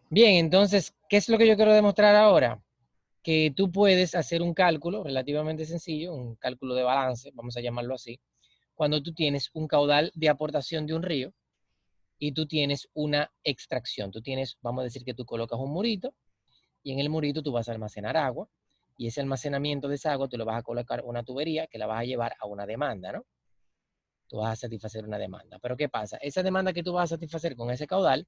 Bien, entonces, ¿qué es lo que yo quiero demostrar ahora? Que tú puedes hacer un cálculo relativamente sencillo, un cálculo de balance, vamos a llamarlo así, cuando tú tienes un caudal de aportación de un río y tú tienes una extracción. Tú tienes, vamos a decir que tú colocas un murito y en el murito tú vas a almacenar agua y ese almacenamiento de esa agua tú le vas a colocar una tubería que la vas a llevar a una demanda, ¿no? Tú vas a satisfacer una demanda. Pero ¿qué pasa? Esa demanda que tú vas a satisfacer con ese caudal,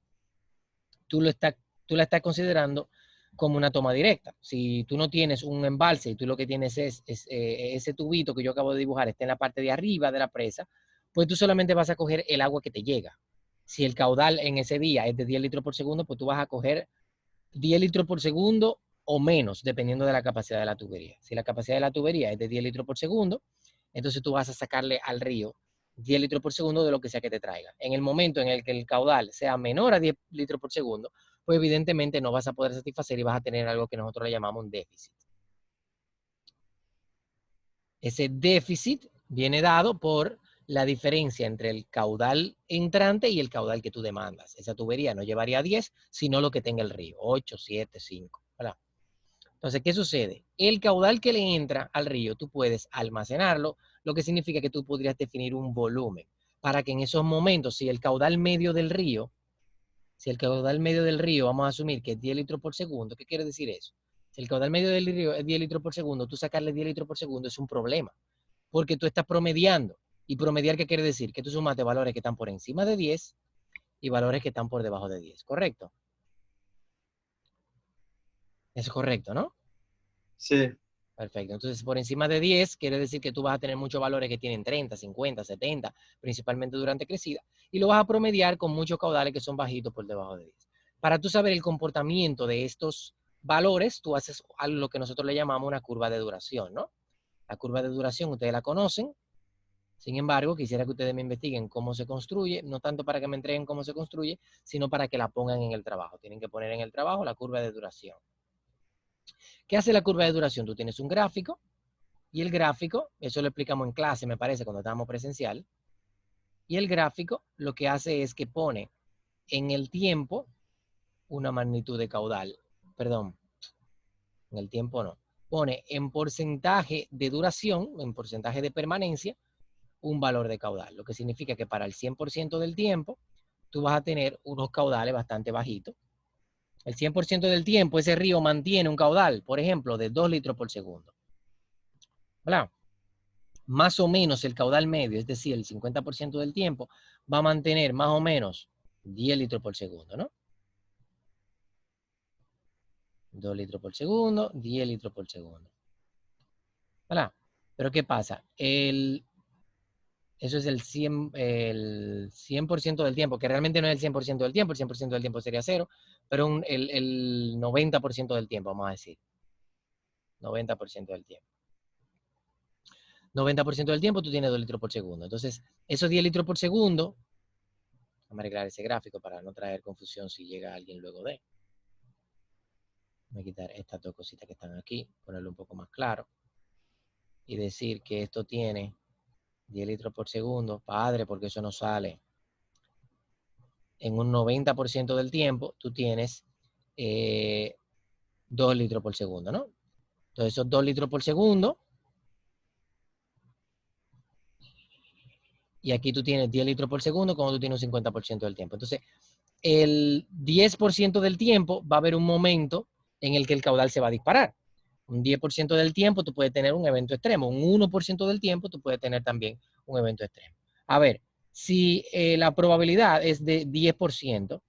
tú la estás considerando como una toma directa. Si tú no tienes un embalse y tú lo que tienes es ese tubito que yo acabo de dibujar, está en la parte de arriba de la presa, pues tú solamente vas a coger el agua que te llega. Si el caudal en ese día es de 10 litros por segundo, pues tú vas a coger 10 litros por segundo o menos, dependiendo de la capacidad de la tubería. Si la capacidad de la tubería es de 10 litros por segundo, entonces tú vas a sacarle al río 10 litros por segundo de lo que sea que te traiga. En el momento en el que el caudal sea menor a 10 litros por segundo, pues evidentemente no vas a poder satisfacer y vas a tener algo que nosotros le llamamos un déficit. Ese déficit viene dado por la diferencia entre el caudal entrante y el caudal que tú demandas. Esa tubería no llevaría 10, sino lo que tenga el río, 8, 7, 5. ¿Verdad? Entonces, ¿qué sucede? El caudal que le entra al río, tú puedes almacenarlo, lo que significa que tú podrías definir un volumen para que en esos momentos, si el caudal medio del río, vamos a asumir que es 10 litros por segundo, ¿qué quiere decir eso? Si el caudal medio del río es 10 litros por segundo, tú sacarle 10 litros por segundo es un problema, porque tú estás promediando. ¿Y promediar qué quiere decir? Que tú sumaste valores que están por encima de 10 y valores que están por debajo de 10, ¿correcto? Eso es correcto, ¿no? Sí. Perfecto. Entonces, por encima de 10 quiere decir que tú vas a tener muchos valores que tienen 30, 50, 70, principalmente durante crecida, y lo vas a promediar con muchos caudales que son bajitos por debajo de 10. Para tú saber el comportamiento de estos valores, tú haces algo lo que nosotros le llamamos una curva de duración, ¿no? La curva de duración ustedes la conocen. Sin embargo, quisiera que ustedes me investiguen cómo se construye, no tanto para que me entreguen cómo se construye, sino para que la pongan en el trabajo. Tienen que poner en el trabajo la curva de duración. ¿Qué hace la curva de duración? Tú tienes un gráfico y el gráfico, eso lo explicamos en clase, me parece, cuando estábamos presencial, y el gráfico lo que hace es que pone en el tiempo una magnitud de caudal. Perdón, en el tiempo no. Pone en porcentaje de duración, en porcentaje de permanencia, un valor de caudal, lo que significa que para el 100% del tiempo tú vas a tener unos caudales bastante bajitos. El 100% del tiempo ese río mantiene un caudal, por ejemplo, de 2 litros por segundo. ¿Verdad? Más o menos el caudal medio, es decir, el 50% del tiempo, va a mantener más o menos 10 litros por segundo, ¿no? 2 litros por segundo, 10 litros por segundo. ¿Verdad? Pero ¿qué pasa? Eso es el 100% del tiempo, que realmente no es el 100% del tiempo, el 100% del tiempo sería cero, pero el 90% del tiempo, vamos a decir. 90% del tiempo. 90% del tiempo tú tienes 2 litros por segundo. Entonces, esos 10 litros por segundo, vamos a arreglar ese gráfico para no traer confusión si llega alguien luego de. Voy a quitar estas dos cositas que están aquí, ponerlo un poco más claro. Y decir que esto tiene 10 litros por segundo. Padre, porque eso no sale. En un 90% del tiempo, tú tienes 2 litros por segundo, ¿no? Entonces, esos 2 litros por segundo. Y aquí tú tienes 10 litros por segundo, como tú tienes un 50% del tiempo. Entonces, el 10% del tiempo va a haber un momento en el que el caudal se va a disparar. Un 10% del tiempo tú puedes tener un evento extremo. Un 1% del tiempo tú puedes tener también un evento extremo. A ver, si la probabilidad es de 10%,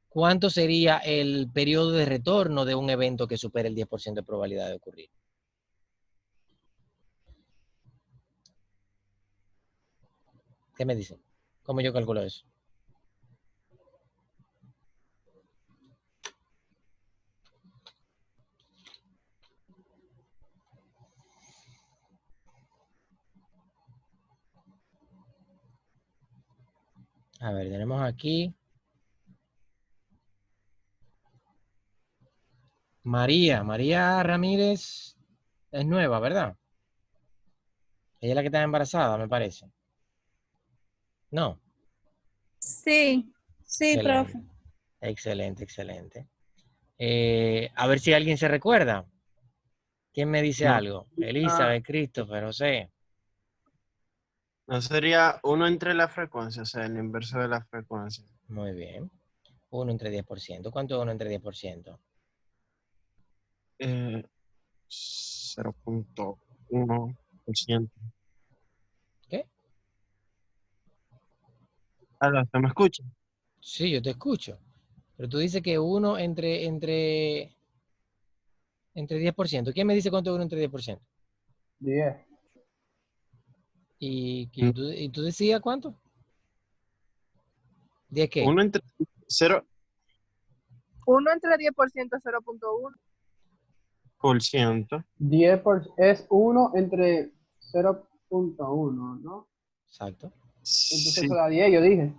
¿cuánto sería el periodo de retorno de un evento que supere el 10% de probabilidad de ocurrir? ¿Qué me dicen? ¿Cómo yo calculo eso? A ver, tenemos aquí María Ramírez es nueva, ¿verdad? Ella es la que está embarazada, me parece. No. Sí, sí, profe. Excelente, excelente. A ver si alguien se recuerda. ¿Quién me dice No. algo? Elizabeth, Christopher, José. No sería 1 entre la frecuencia, o sea, el inverso de la frecuencia. Muy bien. 1 entre 10%. ¿Cuánto es 1 entre 10%? 0.1%. ¿Qué? Aló, ¿se me escucha? Sí, yo te escucho. Pero tú dices que 1 entre 10%. ¿Quién me dice cuánto es 1 entre 10%? 10. ¿Y tú decías cuánto? ¿10 qué? 1 entre 0%. 1 entre 10% es 0.1. 10 es 1 entre 0.1, ¿no? Exacto. Entonces Sí. eso da 10, yo dije.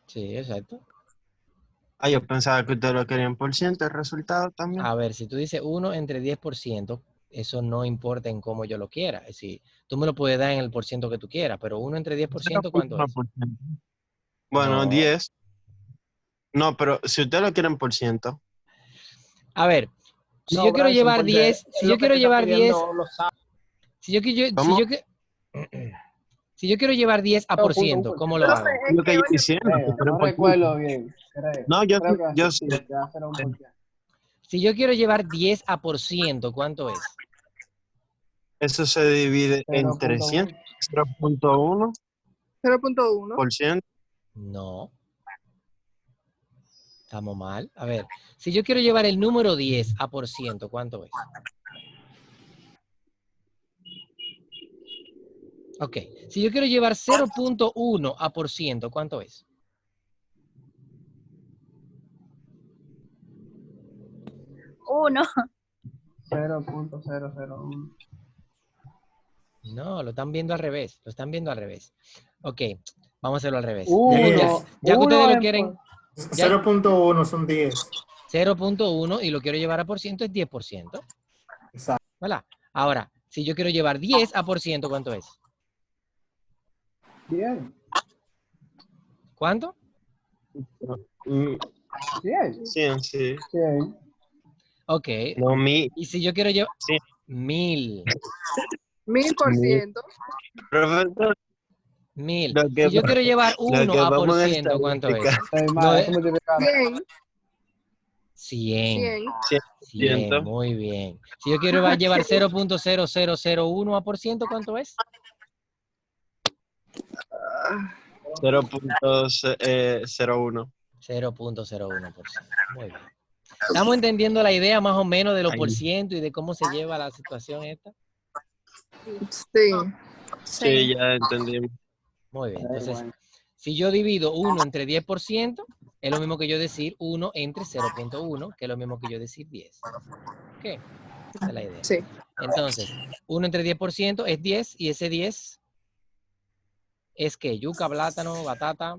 Sí, exacto. Ah, yo pensaba que ustedes lo querían por ciento, el resultado también. A ver, si tú dices 1 entre 10%, eso no importa en cómo yo lo quiera. Es decir, tú me lo puedes dar en el porciento que tú quieras, pero 1 entre 10%, ¿cuánto es? 0.1%. Bueno, No. 10. No, pero si ustedes lo quieren por ciento. A ver, si No, yo quiero Bryson, llevar porque 10, es si lo yo que quiero te está llevar 10, pidiendo los si yo, si ¿Cómo? yo, si yo quiero llevar 10 a por ciento, 0.1%. ¿cómo lo Profe, hago? es Lo que que, yo oye, diciendo, que Creo, quieren no por recuerdo ciento. bien. Creo. No, yo Creo que yo así, sé. sí, ya será 1%. Si yo quiero llevar 10 a por ciento, ¿cuánto es? Eso se divide en 300, 0.1%. 0.1. No, estamos mal. A ver, si yo quiero llevar el número 10 a por ciento, ¿cuánto es? Ok, si yo quiero llevar 0.1 a por ciento, ¿cuánto es? 1. 0.001. No, lo están viendo al revés. Lo están viendo al revés. Ok, vamos a hacerlo al revés. Ya que ustedes Uno lo en quieren, ya 0.1 son 10. 0.1 y lo quiero llevar a por ciento es 10%. Exacto. ¿Verdad? Ahora, si yo quiero llevar 10 a por ciento, ¿cuánto es? 10. ¿Cuánto? 10. 100, sí. 100. Ok. No, Y si yo quiero llevar sí. 1000. 1000%. Profesor, 1000. lo que, Si yo quiero llevar lo 1 que a por vamos a ciento, ¿cuánto es? estadística. No Eso es multiplicaron. 100. 100. 100. 100, muy bien. Si yo quiero llevar 0.0001 a por ciento, ¿cuánto es? 0.01. 0.01%. Muy bien. ¿Estamos entendiendo la idea más o menos de los Ahí. por ciento y de cómo se lleva la situación esta? Sí. Sí, ya entendimos. Muy bien. Entonces, Bueno. si yo divido 1 entre 10%, es lo mismo que yo decir 1 entre 0.1, que es lo mismo que yo decir 10. ¿Ok? Esa es la idea. Sí. Entonces, 1 entre 10% es 10 y ese 10 es que yuca, plátano, batata,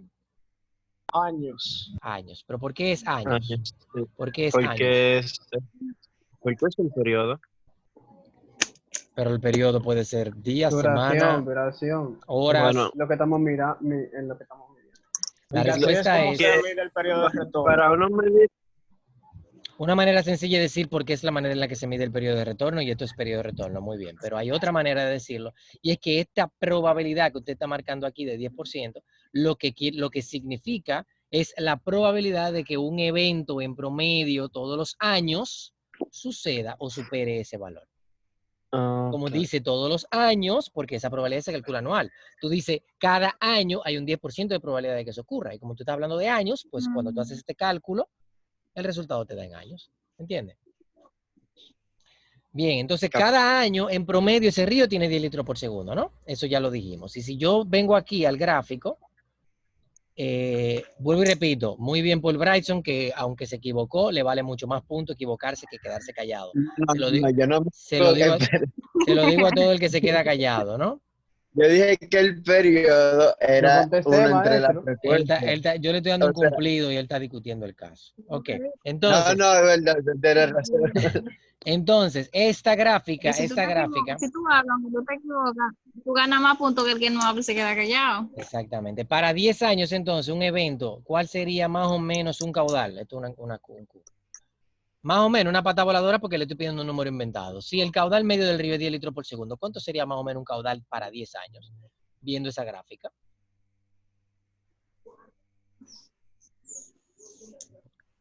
Años. años. ¿Pero por qué es años? Años. Sí. ¿Por qué es años? Porque es el periodo. Pero el periodo puede ser días, semana, Duración. horas. Bueno, Lo que estamos mirando, en lo que estamos midiendo. La Y así respuesta como es se mide el periodo de retorno. para uno medir, una manera sencilla de decir porque es la manera en la que se mide el periodo de retorno y esto es periodo de retorno, muy bien. Pero hay otra manera de decirlo y es que esta probabilidad que usted está marcando aquí de 10%, lo que significa es la probabilidad de que un evento en promedio todos los años suceda o supere ese valor. Como dice todos los años, porque esa probabilidad se calcula anual. Tú dices, cada año hay un 10% de probabilidad de que eso ocurra. Y como tú estás hablando de años, pues cuando tú haces este cálculo, el resultado te da en años. ¿Entiendes? Bien, entonces cada año en promedio ese río tiene 10 litros por segundo, ¿no? Eso ya lo dijimos. Y si yo vengo aquí al gráfico, vuelvo y repito, muy bien Paul Bryson, que aunque se equivocó, le vale mucho más punto equivocarse que quedarse callado. no, Se lo digo, yo no me se lo digo, equivoqué, se lo digo a todo el que se queda callado, ¿no? Yo dije que el periodo era contesté, uno entre las maestro. frecuencias. Yo le estoy dando un O sea, cumplido y él está discutiendo el caso. Ok, no, entonces, no, es verdad, tienes razón. entonces, esta gráfica, Y si tú te equivocas, si tú hablas, aunque tú te equivocas, tú ganas más puntos que el que no habla y se queda callado. exactamente. Para 10 años, entonces, un evento, ¿cuál sería más o menos un caudal? Esto es un Q. Más o menos una pata voladora porque le estoy pidiendo un número inventado. Si el caudal medio del río es 10 litros por segundo, ¿cuánto sería más o menos un caudal para 10 años? Viendo esa gráfica.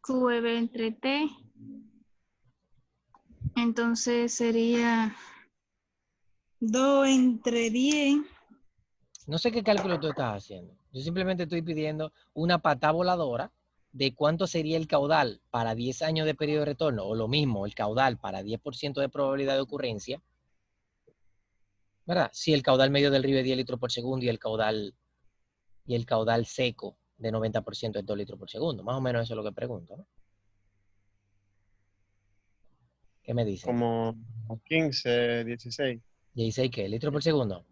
QV entre T. Entonces sería 2 entre 10. No sé qué cálculo tú estás haciendo. Yo simplemente estoy pidiendo una pata voladora de cuánto sería el caudal para 10 años de periodo de retorno, o lo mismo, el caudal para 10% de probabilidad de ocurrencia, ¿verdad? Si el caudal medio del río es 10 litros por segundo y el caudal seco de 90% es 2 litros por segundo. Más o menos eso es lo que pregunto, ¿no? ¿Qué me dicen? Como 15, 16. 16, ¿qué? ¿Litros por segundo?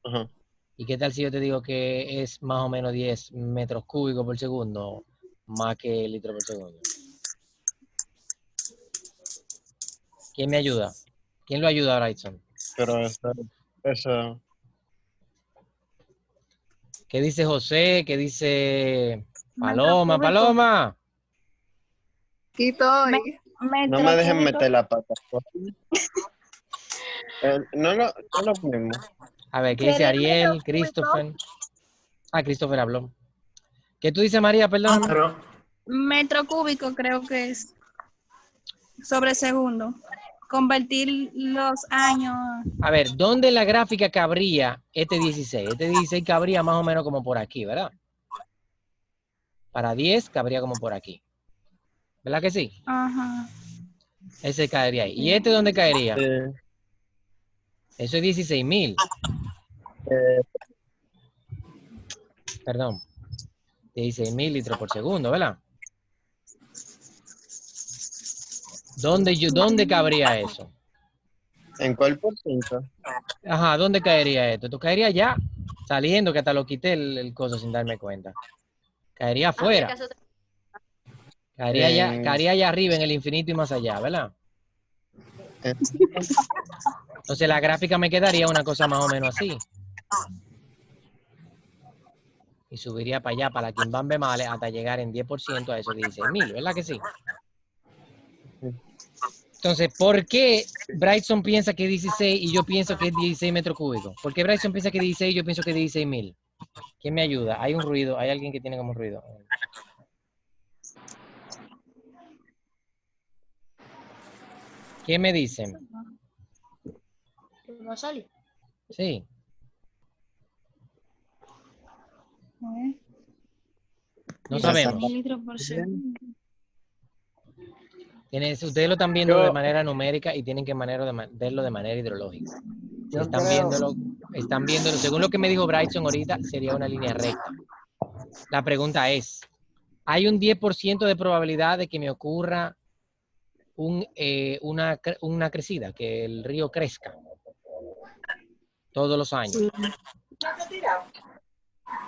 Ajá. ¿Y qué tal si yo te digo que es más o menos 10 metros cúbicos por segundo más que litros por segundo? ¿Quién me ayuda? ¿Quién lo ayuda, Bryson? Pero eso, ¿Qué dice José? ¿Qué dice Metro Paloma? cúbico. ¡Paloma! Aquí estoy. no me dejen meter la pata. No lo ponemos. A ver, ¿qué dice Sería Ariel? metro Christopher. Ah, Christopher habló. ¿Qué tú dices, María? Perdóname. Pero, metro cúbico creo que es sobre segundo. Convertir los años. A ver, ¿dónde en la gráfica cabría este 16? Este 16 cabría más o menos como por aquí, ¿verdad? Para 10 cabría como por aquí. ¿Verdad que sí? Ajá. Ese caería ahí. ¿Y este dónde caería? Eh, Eso es 16.000. eh, Perdón. 16.000 litros por segundo, ¿verdad? ¿Dónde cabría eso? ¿En cuál por ciento? Ajá, ¿dónde caería esto? Esto caería ya saliendo, que hasta lo quité el coso sin darme cuenta. Caería afuera. Caería allá arriba en el infinito y más allá, ¿verdad? En- Entonces la gráfica me quedaría una cosa más o menos así. Y subiría para allá, para la Quimbambe Male, hasta llegar en 10% a esos 16.000, ¿verdad que sí? Entonces, ¿por qué Bryson piensa que es 16 y yo pienso que es 16 metros cúbicos? ¿Por qué Bryson piensa que es 16 y yo pienso que es 16.000? ¿Quién me ayuda? Hay un ruido, hay alguien que tiene como ruido. ¿Qué me dicen? ¿Va a salir? Sí. No sabemos. Litros por segundo. Ustedes lo están viendo de Yo- manera numérica y tienen que verlo de manera hidrológica. Si Yo están creo- viéndolo, según lo que me dijo Bryson ahorita, sería una línea recta. La pregunta es, ¿hay un 10% de probabilidad de que me ocurra una crecida, que el río crezca todos los años?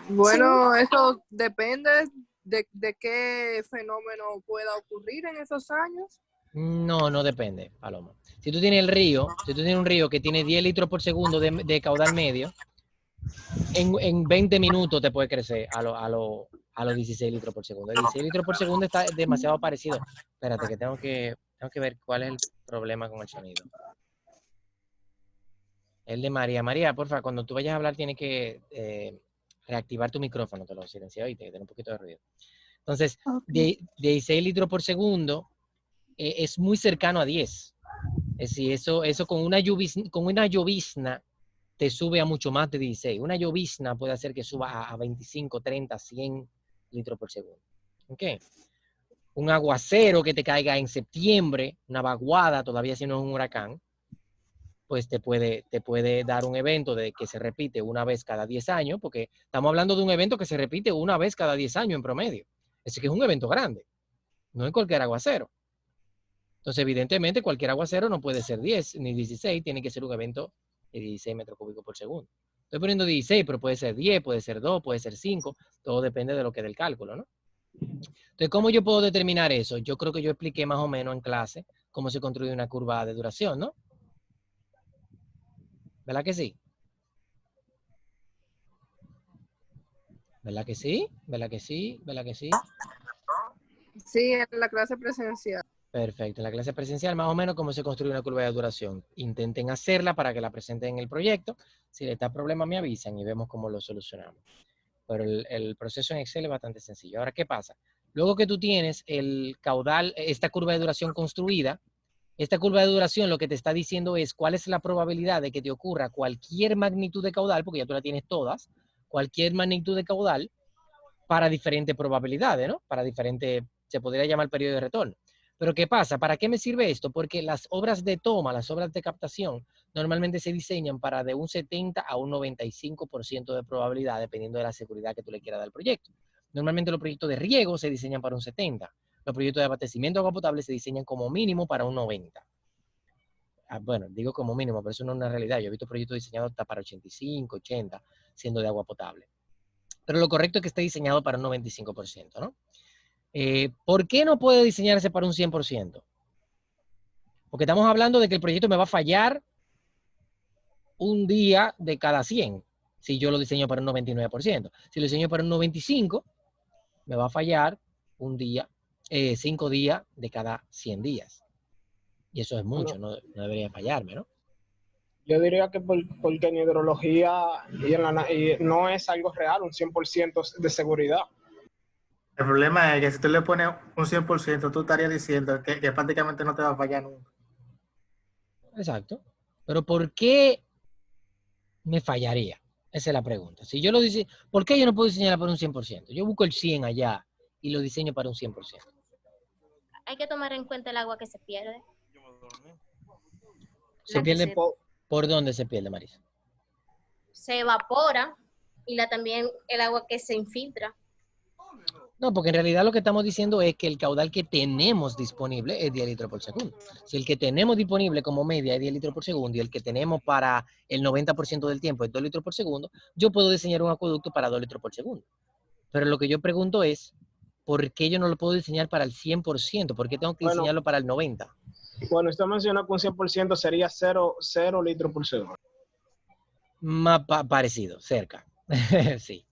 Bueno, eso depende de qué fenómeno pueda ocurrir en esos años. No, no depende, Paloma. Si tú tienes un río que tiene 10 litros por segundo de caudal medio, en 20 minutos te puede crecer a los 16 litros por segundo. El 16 litros por segundo está demasiado parecido. Espérate, que tengo que ver cuál es el problema con el sonido. El de María. María, porfa, cuando tú vayas a hablar tienes que reactivar tu micrófono, te lo silencié y te tiene un poquito de ruido. Entonces, Okay. 16 litros por segundo es muy cercano a 10. Es decir, eso con una llovizna te sube a mucho más de 16. Una llovizna puede hacer que suba a 25, 30, 100 litros por segundo. ¿Ok? Un aguacero que te caiga en septiembre, una vaguada, todavía si no es un huracán, pues te puede dar un evento de que se repite una vez cada 10 años, porque estamos hablando de un evento que se repite una vez cada 10 años en promedio. Es que es un evento grande, no es cualquier aguacero. Entonces, evidentemente, cualquier aguacero no puede ser 10 ni 16, tiene que ser un evento y 16 metros cúbicos por segundo. Estoy poniendo 16, pero puede ser 10, puede ser 2, puede ser 5. Todo depende de lo que del cálculo, ¿no? Entonces, ¿cómo yo puedo determinar eso? Yo creo que yo expliqué más o menos en clase cómo se construye una curva de duración, ¿no? ¿Verdad que sí? ¿Verdad que sí? ¿Verdad que sí? ¿Verdad que sí? Sí, en la clase presencial. Perfecto. En la clase presencial, más o menos, cómo se construye una curva de duración. Intenten hacerla para que la presenten en el proyecto. Si les da problema, me avisan y vemos cómo lo solucionamos. Pero el proceso en Excel es bastante sencillo. Ahora, ¿qué pasa? Luego que tú tienes el caudal, esta curva de duración construida, esta curva de duración lo que te está diciendo es cuál es la probabilidad de que te ocurra cualquier magnitud de caudal, porque ya tú la tienes todas, cualquier magnitud de caudal para diferentes probabilidades, ¿no? Para diferentes, se podría llamar periodo de retorno. Pero ¿qué pasa? ¿Para qué me sirve esto? Porque las obras de toma, las obras de captación, normalmente se diseñan para de un 70 a un 95% de probabilidad, dependiendo de la seguridad que tú le quieras dar al proyecto. Normalmente los proyectos de riego se diseñan para un 70. Los proyectos de abastecimiento de agua potable se diseñan como mínimo para un 90. Bueno, digo como mínimo, pero eso no es una realidad. Yo he visto proyectos diseñados hasta para 85, 80, siendo de agua potable. Pero lo correcto es que esté diseñado para un 95%, ¿no? ¿Por qué no puede diseñarse para un 100%? Porque estamos hablando de que el proyecto me va a fallar un día de cada 100, si yo lo diseño para un 99%. Si lo diseño para un 95%, me va a fallar un día, 5 días de cada 100 días. Y eso es mucho, no debería fallarme, ¿no? Yo diría que porque en hidrología y no es algo real, un 100% de seguridad. El problema es que si tú le pones un 100%, tú estarías diciendo que prácticamente no te va a fallar nunca. Exacto. Pero ¿por qué me fallaría? Esa es la pregunta. Si yo lo dice, ¿por qué yo no puedo diseñar para un 100%? Yo busco el 100 allá y lo diseño para un 100%. Hay que tomar en cuenta el agua que se pierde. ¿Se pierde por dónde se pierde, Marisa? Se evapora y también el agua que se infiltra. No, porque en realidad lo que estamos diciendo es que el caudal que tenemos disponible es 10 litros por segundo. Si el que tenemos disponible como media es 10 litros por segundo y el que tenemos para el 90% del tiempo es 2 litros por segundo, yo puedo diseñar un acueducto para 2 litros por segundo. Pero lo que yo pregunto es, ¿por qué yo no lo puedo diseñar para el 100%? ¿Por qué tengo que diseñarlo para el 90%? Bueno, usted mencionó que un 100% sería 0 litros por segundo. Más parecido, cerca. Sí.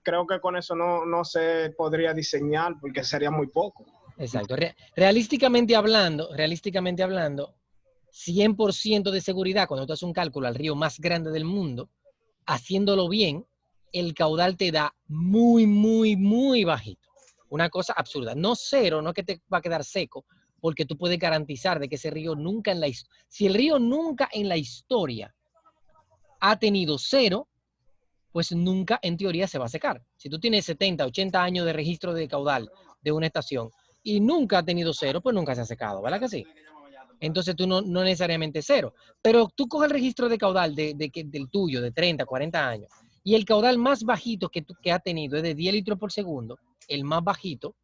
Creo que con eso no se podría diseñar porque sería muy poco. Exacto. Realísticamente hablando, 100% de seguridad, cuando tú haces un cálculo al río más grande del mundo, haciéndolo bien, el caudal te da muy, muy, muy bajito. Una cosa absurda. No cero, no es que te va a quedar seco, porque tú puedes garantizar de que ese río nunca si el río nunca en la historia ha tenido cero, pues nunca en teoría se va a secar. Si tú tienes 70, 80 años de registro de caudal de una estación y nunca ha tenido cero, pues nunca se ha secado, ¿verdad que sí? Entonces tú no necesariamente cero, pero tú coges el registro de caudal del tuyo, de 30, 40 años, y el caudal más bajito que ha tenido es de 10 litros por segundo, el más bajito.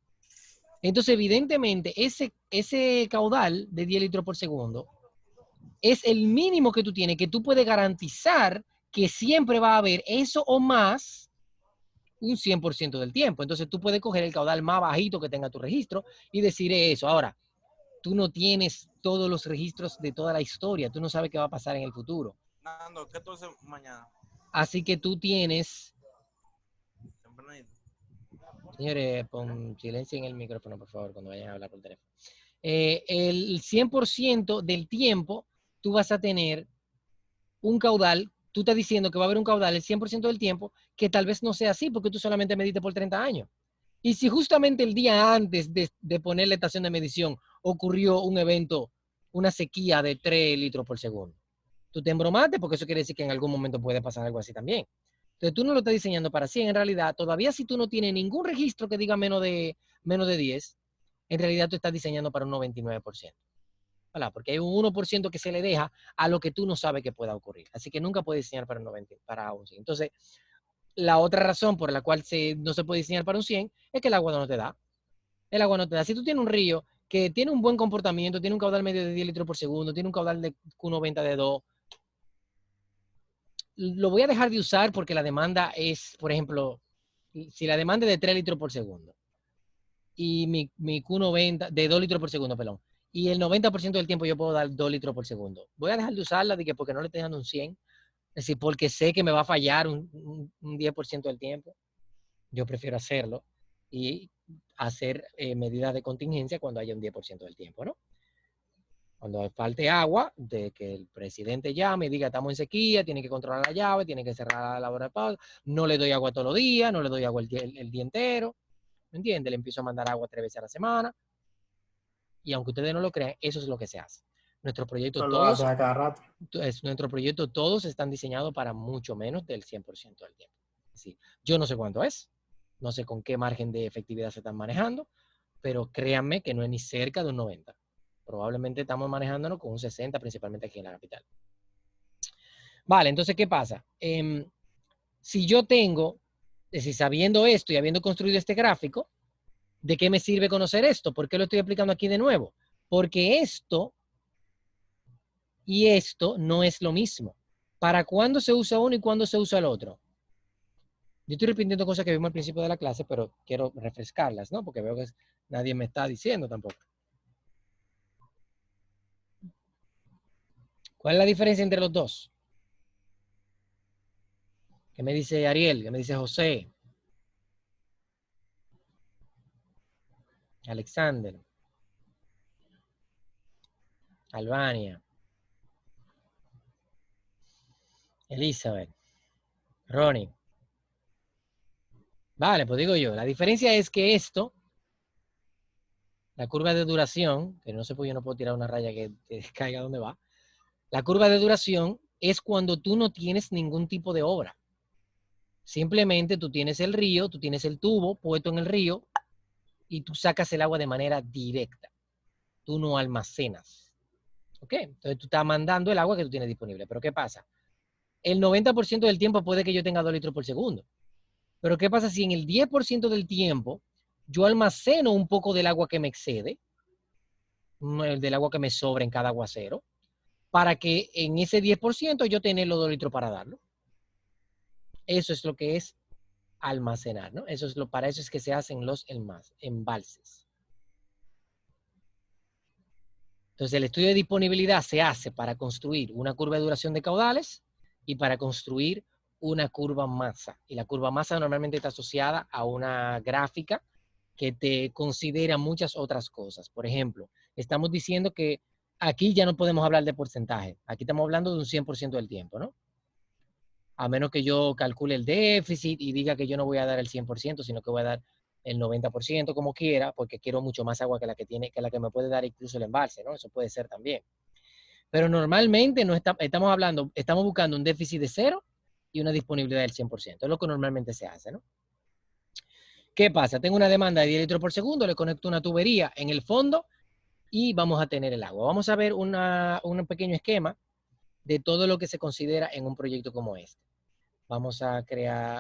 Entonces evidentemente ese caudal de 10 litros por segundo es el mínimo que tú tienes, que tú puedes garantizar que siempre va a haber eso o más un 100% del tiempo. Entonces tú puedes coger el caudal más bajito que tenga tu registro y decir eso. Ahora, tú no tienes todos los registros de toda la historia. Tú no sabes qué va a pasar en el futuro. Nando, ¿qué tú haces mañana? Así que tú tienes... Señores, pon silencio en el micrófono, por favor, cuando vayan a hablar por teléfono. El 100% del tiempo tú vas a tener un caudal. Tú estás diciendo que va a haber un caudal el 100% del tiempo, que tal vez no sea así, porque tú solamente mediste por 30 años. Y si justamente el día antes de poner la estación de medición ocurrió un evento, una sequía de 3 litros por segundo, tú te embromaste, porque eso quiere decir que en algún momento puede pasar algo así también. Entonces tú no lo estás diseñando para 100, en realidad, todavía si tú no tienes ningún registro que diga menos de 10, en realidad tú estás diseñando para un 99%. ¿Verdad? Porque hay un 1% que se le deja a lo que tú no sabes que pueda ocurrir. Así que nunca puedes diseñar para un 90, para un 100. Entonces, la otra razón por la cual no se puede diseñar para un 100 es que el agua no te da. El agua no te da. Si tú tienes un río que tiene un buen comportamiento, tiene un caudal medio de 10 litros por segundo, tiene un caudal de Q90 de 2, lo voy a dejar de usar porque la demanda es, por ejemplo, si la demanda es de 3 litros por segundo y mi Q90, de 2 litros por segundo, perdón, y el 90% del tiempo yo puedo dar 2 litros por segundo. Voy a dejar de usarla porque no le estoy dando un 100, es decir, porque sé que me va a fallar un 10% del tiempo. Yo prefiero hacerlo y hacer medidas de contingencia cuando haya un 10% del tiempo, ¿no? Cuando falte agua, de que el presidente llame y diga, estamos en sequía, tiene que controlar la llave, tiene que cerrar la hora de pausa, no le doy agua todos los días, no le doy agua el día entero, ¿me entiende? Le empiezo a mandar agua 3 veces a la semana. Y aunque ustedes no lo crean, eso es lo que se hace. Nuestros proyectos Eso lo hace todos, a cada rato. nuestros proyectos todos están diseñados para mucho menos del 100% del tiempo. Sí. Yo no sé cuánto es, no sé con qué margen de efectividad se están manejando, pero créanme que no es ni cerca de un 90. Probablemente estamos manejándonos con un 60, principalmente aquí en la capital. Vale, entonces, ¿qué pasa? Si yo tengo, es decir, sabiendo esto y habiendo construido este gráfico, ¿de qué me sirve conocer esto? ¿Por qué lo estoy explicando aquí de nuevo? Porque esto y esto no es lo mismo. ¿Para cuándo se usa uno y cuándo se usa el otro? Yo estoy repitiendo cosas que vimos al principio de la clase, pero quiero refrescarlas, ¿no? Porque veo que nadie me está diciendo tampoco. ¿Cuál es la diferencia entre los dos? ¿Qué me dice Ariel? ¿Qué me dice José? Alexander. Albania. Elizabeth. Ronnie. Vale, pues digo yo, la diferencia es que esto, la curva de duración, que no sé por qué yo no puedo tirar una raya que caiga donde va, la curva de duración es cuando tú no tienes ningún tipo de obra. Simplemente tú tienes el río, tú tienes el tubo puesto en el río y tú sacas el agua de manera directa. Tú no almacenas. ¿Ok? Entonces tú estás mandando el agua que tú tienes disponible. Pero ¿qué pasa? El 90% del tiempo puede que yo tenga 2 litros por segundo. Pero ¿qué pasa si en el 10% del tiempo yo almaceno un poco del agua que me excede, del agua que me sobra en cada aguacero, para que en ese 10% yo tenga los 2 litros para darlo? Eso es lo que es almacenar, ¿no? Para eso es que se hacen los embalses. Entonces, el estudio de disponibilidad se hace para construir una curva de duración de caudales y para construir una curva masa. Y la curva masa normalmente está asociada a una gráfica que te considera muchas otras cosas. Por ejemplo, estamos diciendo que aquí ya no podemos hablar de porcentaje. Aquí estamos hablando de un 100% del tiempo, ¿no? A menos que yo calcule el déficit y diga que yo no voy a dar el 100%, sino que voy a dar el 90% como quiera, porque quiero mucho más agua que la que me puede dar incluso el embalse, ¿no? Eso puede ser también. Pero normalmente no estamos buscando un déficit de 0 y una disponibilidad del 100%. Es lo que normalmente se hace, ¿no? ¿Qué pasa? Tengo una demanda de 10 litros por segundo, le conecto una tubería en el fondo y vamos a tener el agua. Vamos a ver un pequeño esquema de todo lo que se considera en un proyecto como este. Vamos a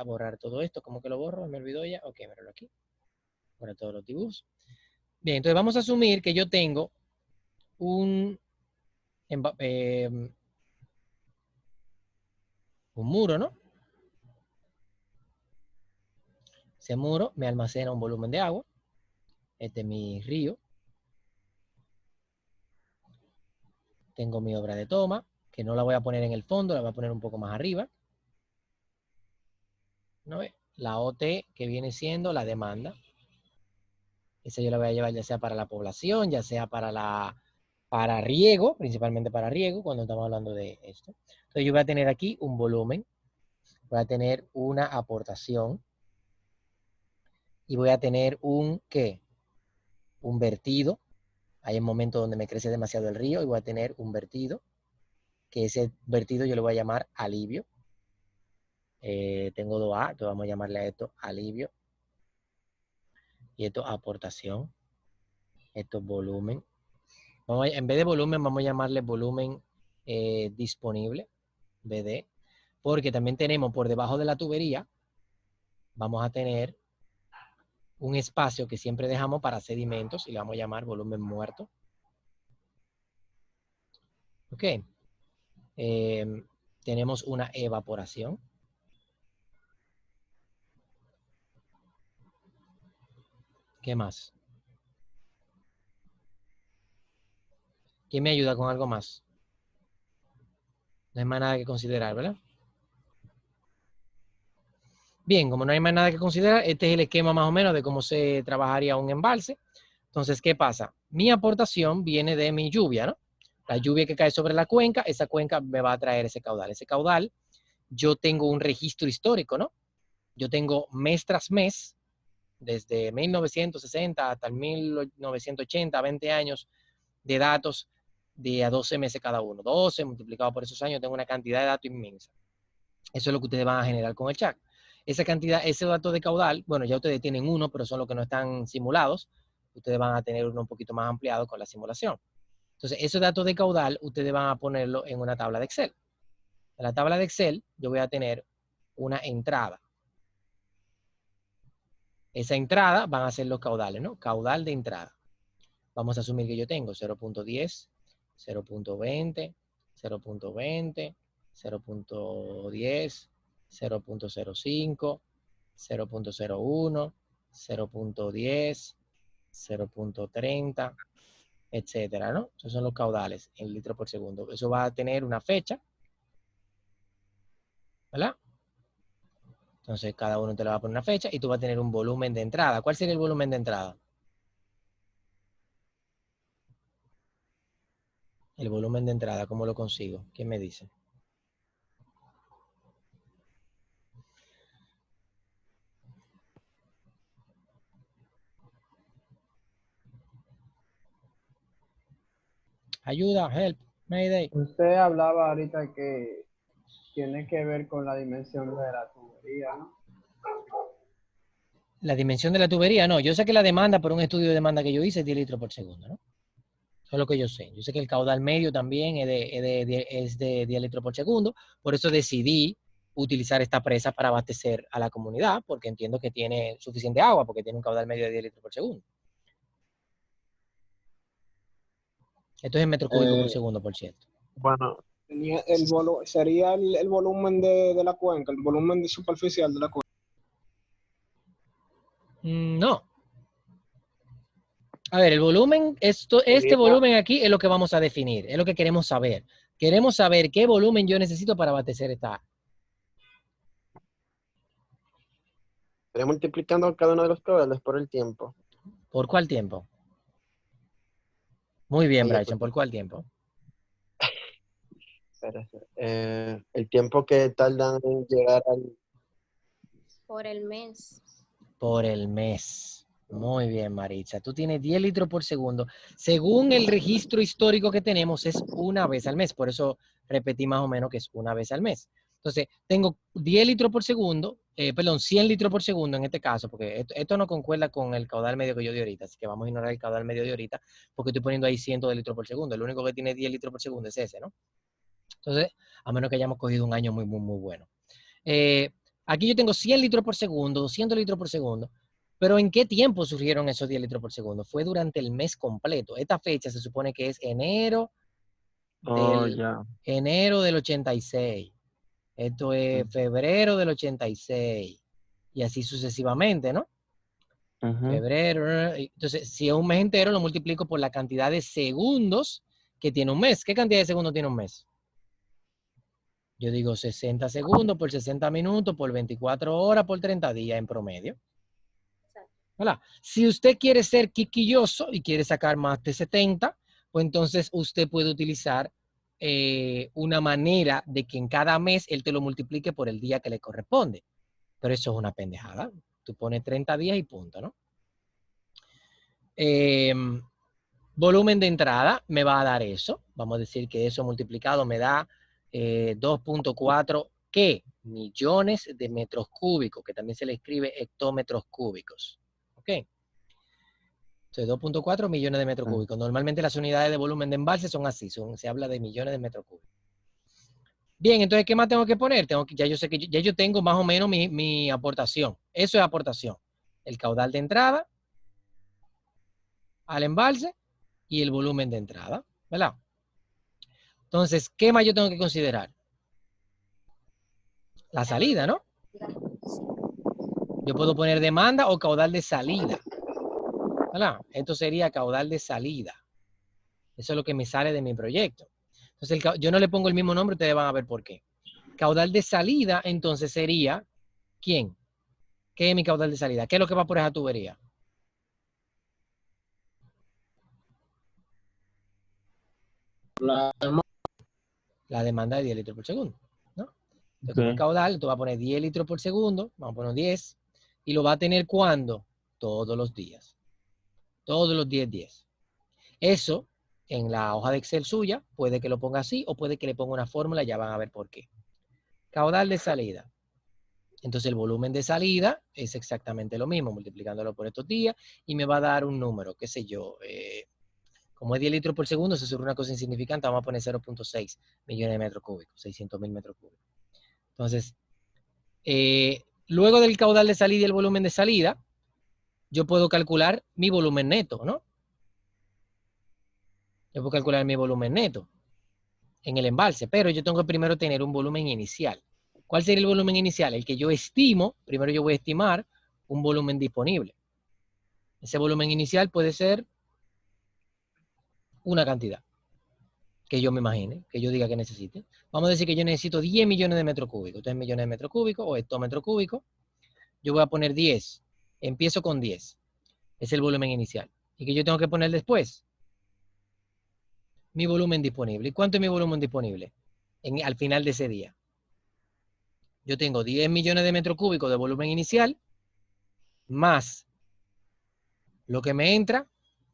borrar todo esto. ¿Cómo que lo borro? ¿Me olvidó ya? Ok, míralo aquí. Borra todos los dibujos. Bien, entonces vamos a asumir que yo tengo un muro, ¿no? Ese muro me almacena un volumen de agua. Este es mi río. Tengo mi obra de toma, que no la voy a poner en el fondo, la voy a poner un poco más arriba. ¿No ve? La OT, que viene siendo la demanda. Esa yo la voy a llevar ya sea para la población, ya sea para riego, principalmente para riego, cuando estamos hablando de esto. Entonces yo voy a tener aquí un volumen, voy a tener una aportación y voy a tener ¿qué? Un vertido. Hay un momento donde me crece demasiado el río y voy a tener un vertido, que ese vertido yo le voy a llamar alivio. Tengo 2A, entonces vamos a llamarle a esto alivio. Y esto aportación. Esto es volumen. En vez de volumen, vamos a llamarle volumen disponible, BD, porque también tenemos por debajo de la tubería, vamos a tener un espacio que siempre dejamos para sedimentos y le vamos a llamar volumen muerto. Ok. tenemos una evaporación. ¿Qué más? ¿Quién me ayuda con algo más? No hay más nada que considerar, ¿verdad? Bien, como no hay más nada que considerar, este es el esquema más o menos de cómo se trabajaría un embalse. Entonces, ¿qué pasa? Mi aportación viene de mi lluvia, ¿no? La lluvia que cae sobre la cuenca, esa cuenca me va a traer ese caudal. Ese caudal, yo tengo un registro histórico, ¿no? Yo tengo mes tras mes, desde 1960 hasta el 1980, 20 años de datos de a 12 meses cada uno. 12 multiplicado por esos años, tengo una cantidad de datos inmensa. Eso es lo que ustedes van a generar con el chat. Esa cantidad, ese dato de caudal, bueno, ya ustedes tienen uno, pero son los que no están simulados. Ustedes van a tener uno un poquito más ampliado con la simulación. Entonces, esos datos de caudal, ustedes van a ponerlo en una tabla de Excel. En la tabla de Excel, yo voy a tener una entrada. Esa entrada van a ser los caudales, ¿no? Caudal de entrada. Vamos a asumir que yo tengo 0.10, 0.20, 0.20, 0.10, 0.05, 0.01, 0.10, 0.30, etcétera, ¿no? Esos son los caudales en litros por segundo. Eso va a tener una fecha, ¿verdad? Entonces, cada uno te le va a poner una fecha y tú vas a tener un volumen de entrada. ¿Cuál sería el volumen de entrada? El volumen de entrada, ¿cómo lo consigo? ¿Quién me dice? Ayuda, help, mayday. Usted hablaba ahorita que tiene que ver con la dimensión de la tubería, ¿no? La dimensión de la tubería, no. Yo sé que la demanda, por un estudio de demanda que yo hice, es 10 litros por segundo, ¿no? Eso es lo que yo sé. Yo sé que el caudal medio también es de 10 litros por segundo. Por eso decidí utilizar esta presa para abastecer a la comunidad, porque entiendo que tiene suficiente agua, porque tiene un caudal medio de 10 litros por segundo. Esto es en metros cúbicos por segundo, por cierto. Bueno, Sería el volumen de la cuenca, el volumen superficial de la cuenca. No. A ver, el volumen, este volumen aquí es lo que vamos a definir, es lo que queremos saber. Queremos saber qué volumen yo necesito para abastecer esta. estaría multiplicando cada uno de los caudales por el tiempo. ¿Por cuál tiempo? Muy bien, Oye, Bryson, ¿por cuál tiempo? Espera. El tiempo que tardan en llegar al... Por el mes. Por el mes. Muy bien, Maritza. Tú tienes 10 litros por segundo. Según el registro histórico que tenemos, es una vez al mes. Por eso repetí más o menos que es una vez al mes. Entonces, tengo 10 litros por segundo, 100 litros por segundo en este caso, porque esto no concuerda con el caudal medio que yo di ahorita, así que vamos a ignorar el caudal medio de ahorita, porque estoy poniendo ahí cientos de litros por segundo. El único que tiene 10 litros por segundo es ese, ¿no? Entonces, a menos que hayamos cogido un año muy, muy, muy bueno. Aquí yo tengo 100 litros por segundo, 200 litros por segundo, pero ¿en qué tiempo surgieron esos 10 litros por segundo? Fue durante el mes completo. Esta fecha se supone que es enero del 86. Esto es febrero del 86. Y así sucesivamente, ¿no? Febrero. Entonces, si es un mes entero, lo multiplico por la cantidad de segundos que tiene un mes. ¿Qué cantidad de segundos tiene un mes? Yo digo 60 segundos por 60 minutos por 24 horas por 30 días en promedio. ¿Verdad? Si usted quiere ser quisquilloso y quiere sacar más de 70, pues entonces usted puede utilizar una manera de que en cada mes él te lo multiplique por el día que le corresponde. Pero eso es una pendejada. Tú pones 30 días y punto, ¿no? Volumen de entrada me va a dar eso. Vamos a decir que eso multiplicado me da 2.4 ¿qué? Millones de metros cúbicos, que también se le escribe hectómetros cúbicos. ¿Ok? Entonces, 2.4 millones de metros cúbicos. Normalmente las unidades de volumen de embalse son así, se habla de millones de metros cúbicos. Bien, entonces, ¿qué más tengo que poner? Ya yo sé que ya yo tengo más o menos mi aportación. Eso es aportación. El caudal de entrada al embalse y el volumen de entrada, ¿verdad? Entonces, ¿qué más yo tengo que considerar? La salida, ¿no? Yo puedo poner demanda o caudal de salida. ¿Verdad? Esto sería caudal de salida. Eso es lo que me sale de mi proyecto. Entonces, yo no le pongo el mismo nombre, ustedes van a ver por qué. Caudal de salida, entonces, sería, ¿quién? ¿Qué es mi caudal de salida? ¿Qué es lo que va por esa tubería? La demanda de 10 litros por segundo, ¿no? Entonces, como el caudal, tú vas a poner 10 litros por segundo, vamos a poner 10, y lo va a tener ¿cuándo? Todos los días. Todos los 10. Eso, en la hoja de Excel suya, puede que lo ponga así o puede que le ponga una fórmula, ya van a ver por qué. Caudal de salida. Entonces el volumen de salida es exactamente lo mismo, multiplicándolo por estos días, y me va a dar un número, qué sé yo, como es 10 litros por segundo, eso es una cosa insignificante, vamos a poner 0.6 millones de metros cúbicos, 600.000 metros cúbicos. Entonces, luego del caudal de salida y el volumen de salida, yo puedo calcular mi volumen neto, ¿no? Yo puedo calcular mi volumen neto en el embalse, pero yo tengo que primero tener un volumen inicial. ¿Cuál sería el volumen inicial? El que yo estimo, primero yo voy a estimar un volumen disponible. Ese volumen inicial puede ser una cantidad que yo me imagine, que yo diga que necesite. Vamos a decir que yo necesito 10 millones de metros cúbicos. Entonces, millones de metros cúbicos o hectómetros cúbicos. Yo voy a poner 10. Empiezo con 10. Es el volumen inicial. ¿Y qué yo tengo que poner después? Mi volumen disponible. ¿Y cuánto es mi volumen disponible? Al final de ese día. Yo tengo 10 millones de metros cúbicos de volumen inicial, más lo que me entra,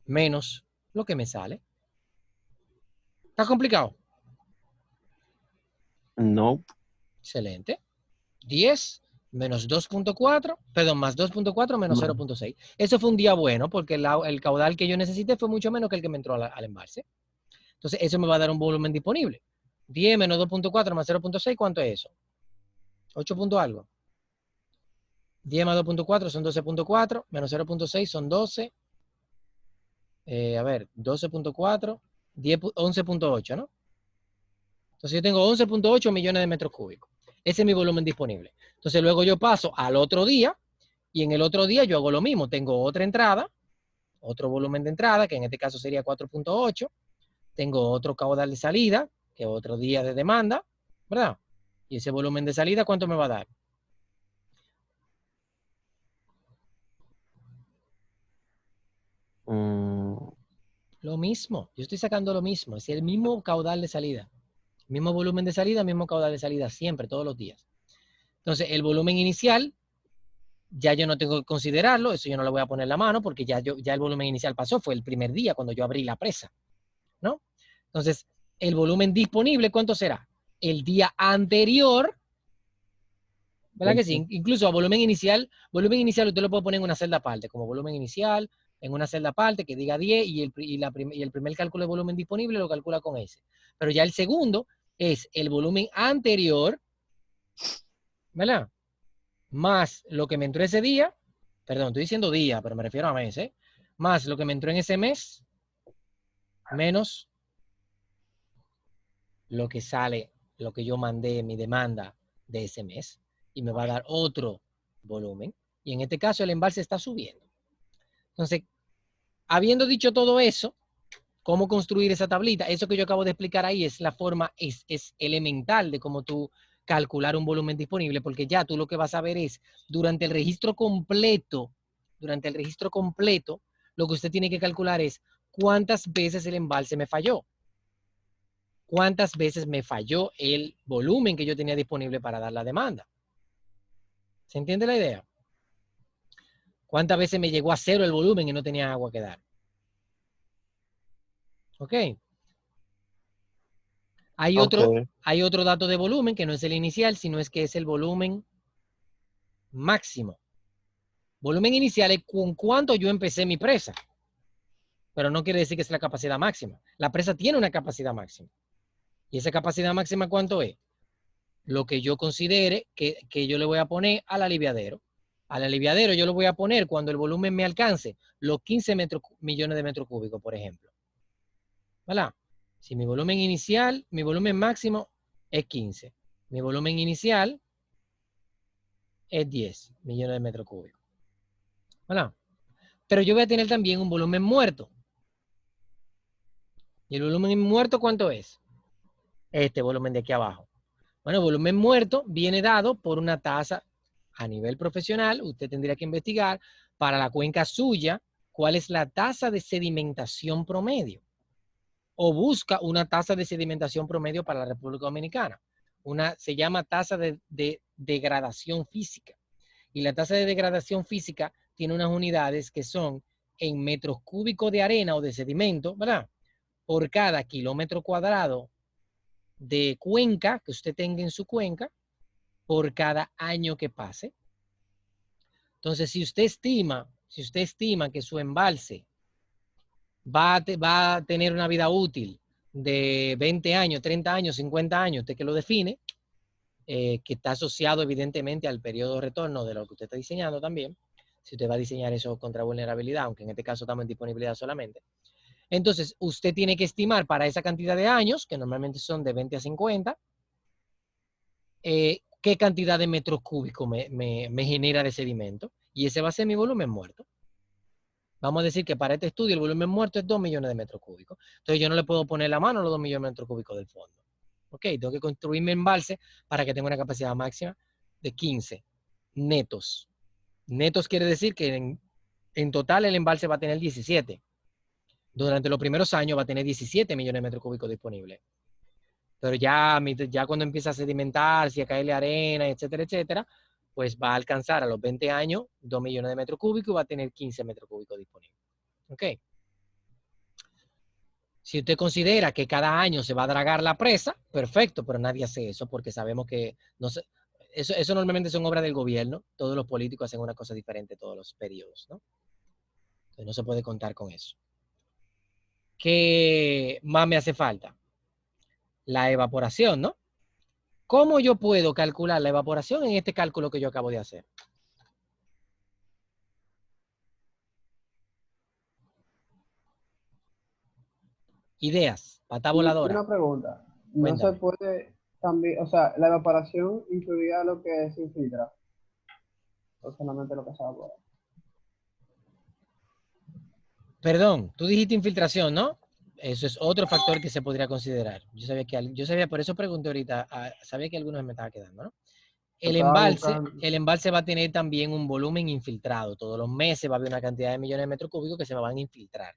menos lo que me sale. ¿Está complicado? No. Excelente. 10 menos 2.4, perdón, más 2.4 menos 0.6. Eso fue un día bueno porque el caudal que yo necesité fue mucho menos que el que me entró al embalse. Entonces, eso me va a dar un volumen disponible. 10 menos 2.4 más 0.6, ¿cuánto es eso? 8 punto algo. 10 más 2.4 son 12.4, menos 0.6 son 12. A ver, 12.4, 11.8, ¿no? Entonces yo tengo 11.8 millones de metros cúbicos. Ese es mi volumen disponible. Entonces luego yo paso al otro día y en el otro día yo hago lo mismo. Tengo otra entrada, otro volumen de entrada, que en este caso sería 4.8. Tengo otro caudal de salida, que es otro día de demanda, ¿verdad? Y ese volumen de salida, ¿cuánto me va a dar? Lo mismo. Yo estoy sacando lo mismo. Es el mismo caudal de salida. Mismo volumen de salida, mismo caudal de salida, siempre, todos los días. Entonces, el volumen inicial, ya yo no tengo que considerarlo, eso yo no le voy a poner la mano, porque ya el volumen inicial pasó, fue el primer día cuando yo abrí la presa, ¿no? Entonces, el volumen disponible, ¿cuánto será? El día anterior, ¿verdad que sí? Incluso a volumen inicial usted lo puede poner en una celda aparte, como volumen inicial, en una celda aparte que diga 10 y el primer cálculo de volumen disponible lo calcula con ese. Pero ya el segundo es el volumen anterior, ¿verdad? Más lo que me entró ese día, perdón, estoy diciendo día, pero me refiero a mes, ¿eh? Más lo que me entró en ese mes, menos lo que sale, lo que yo mandé, mi demanda de ese mes, y me va a dar otro volumen. Y en este caso el embalse está subiendo. Entonces, habiendo dicho todo eso, ¿cómo construir esa tablita? Eso que yo acabo de explicar ahí es la forma, es elemental de cómo tú calcular un volumen disponible, porque ya tú lo que vas a ver es, durante el registro completo, lo que usted tiene que calcular es cuántas veces el embalse me falló. Cuántas veces me falló el volumen que yo tenía disponible para dar la demanda. ¿Se entiende la idea? ¿Cuántas veces me llegó a cero el volumen y no tenía agua que dar? ¿Ok? Hay otro dato de volumen que no es el inicial, sino es que es el volumen máximo. Volumen inicial es con cuánto yo empecé mi presa. Pero no quiere decir que es la capacidad máxima. La presa tiene una capacidad máxima. ¿Y esa capacidad máxima cuánto es? Lo que yo considere que yo le voy a poner al aliviadero. Al aliviadero yo lo voy a poner cuando el volumen me alcance los 15 millones de metros cúbicos, por ejemplo. ¿Verdad? Si mi volumen inicial, mi volumen máximo es 15. Mi volumen inicial es 10 millones de metros cúbicos. ¿Verdad? Pero yo voy a tener también un volumen muerto. ¿Y el volumen muerto cuánto es? Este volumen de aquí abajo. Bueno, el volumen muerto viene dado por una tasa a nivel profesional. Usted tendría que investigar para la cuenca suya cuál es la tasa de sedimentación promedio. O busca una tasa de sedimentación promedio para la República Dominicana. Se llama tasa de degradación física. Y la tasa de degradación física tiene unas unidades que son en metros cúbicos de arena o de sedimento, ¿verdad? Por cada kilómetro cuadrado de cuenca que usted tenga en su cuenca, por cada año que pase. Entonces, si usted estima que su embalse va a tener una vida útil de 20 años, 30 años, 50 años, usted que lo define, que está asociado evidentemente al periodo de retorno de lo que usted está diseñando también, si usted va a diseñar eso contra vulnerabilidad, aunque en este caso estamos en disponibilidad solamente. Entonces, usted tiene que estimar para esa cantidad de años, que normalmente son de 20 a 50, qué cantidad de metros cúbicos me genera de sedimento, y ese va a ser mi volumen muerto. Vamos a decir que para este estudio el volumen muerto es 2 millones de metros cúbicos. Entonces yo no le puedo poner la mano a los 2 millones de metros cúbicos del fondo. Ok, tengo que construir mi embalse para que tenga una capacidad máxima de 15 netos. Netos quiere decir que en total el embalse va a tener 17. Durante los primeros años va a tener 17 millones de metros cúbicos disponibles. Pero ya cuando empieza a sedimentarse, a caerle arena, etcétera, etcétera, pues va a alcanzar a los 20 años 2 millones de metros cúbicos y va a tener 15 metros cúbicos disponibles. ¿Ok? Si usted considera que cada año se va a dragar la presa, perfecto, pero nadie hace eso porque sabemos que no se, eso normalmente son obras del gobierno. Todos los políticos hacen una cosa diferente todos los periodos, ¿no? Entonces no se puede contar con eso. ¿Qué más me hace falta? La evaporación, ¿no? ¿Cómo yo puedo calcular la evaporación en este cálculo que yo acabo de hacer? Ideas, pata Y voladora. una pregunta, no se Cuéntame. puede también, o sea, la evaporación incluiría lo que se infiltra, o solamente lo que se evapora. Perdón, tú dijiste infiltración, ¿no? Eso es otro factor que se podría considerar. Yo sabía, por eso pregunté ahorita, sabía que algunos me estaba quedando, ¿no? Yo El estaba embalse, buscando, el embalse va a tener también un volumen infiltrado. Todos los meses va a haber una cantidad de millones de metros cúbicos que se me van a infiltrar,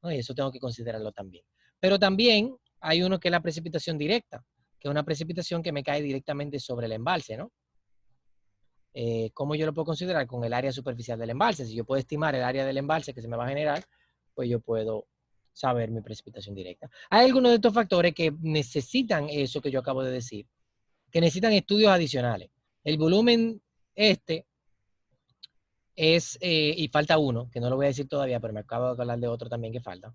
¿no? Y eso tengo que considerarlo también. Pero también hay uno que es la precipitación directa, que es una precipitación que me cae directamente sobre el embalse, ¿no? ¿Cómo yo lo puedo considerar? Con el área superficial del embalse. Si yo puedo estimar el área del embalse que se me va a generar, pues yo puedo saber mi precipitación directa. Hay algunos de estos factores que necesitan eso que yo acabo de decir, que necesitan estudios adicionales. El volumen es, y falta uno, que no lo voy a decir todavía, pero me acabo de hablar de otro también que falta.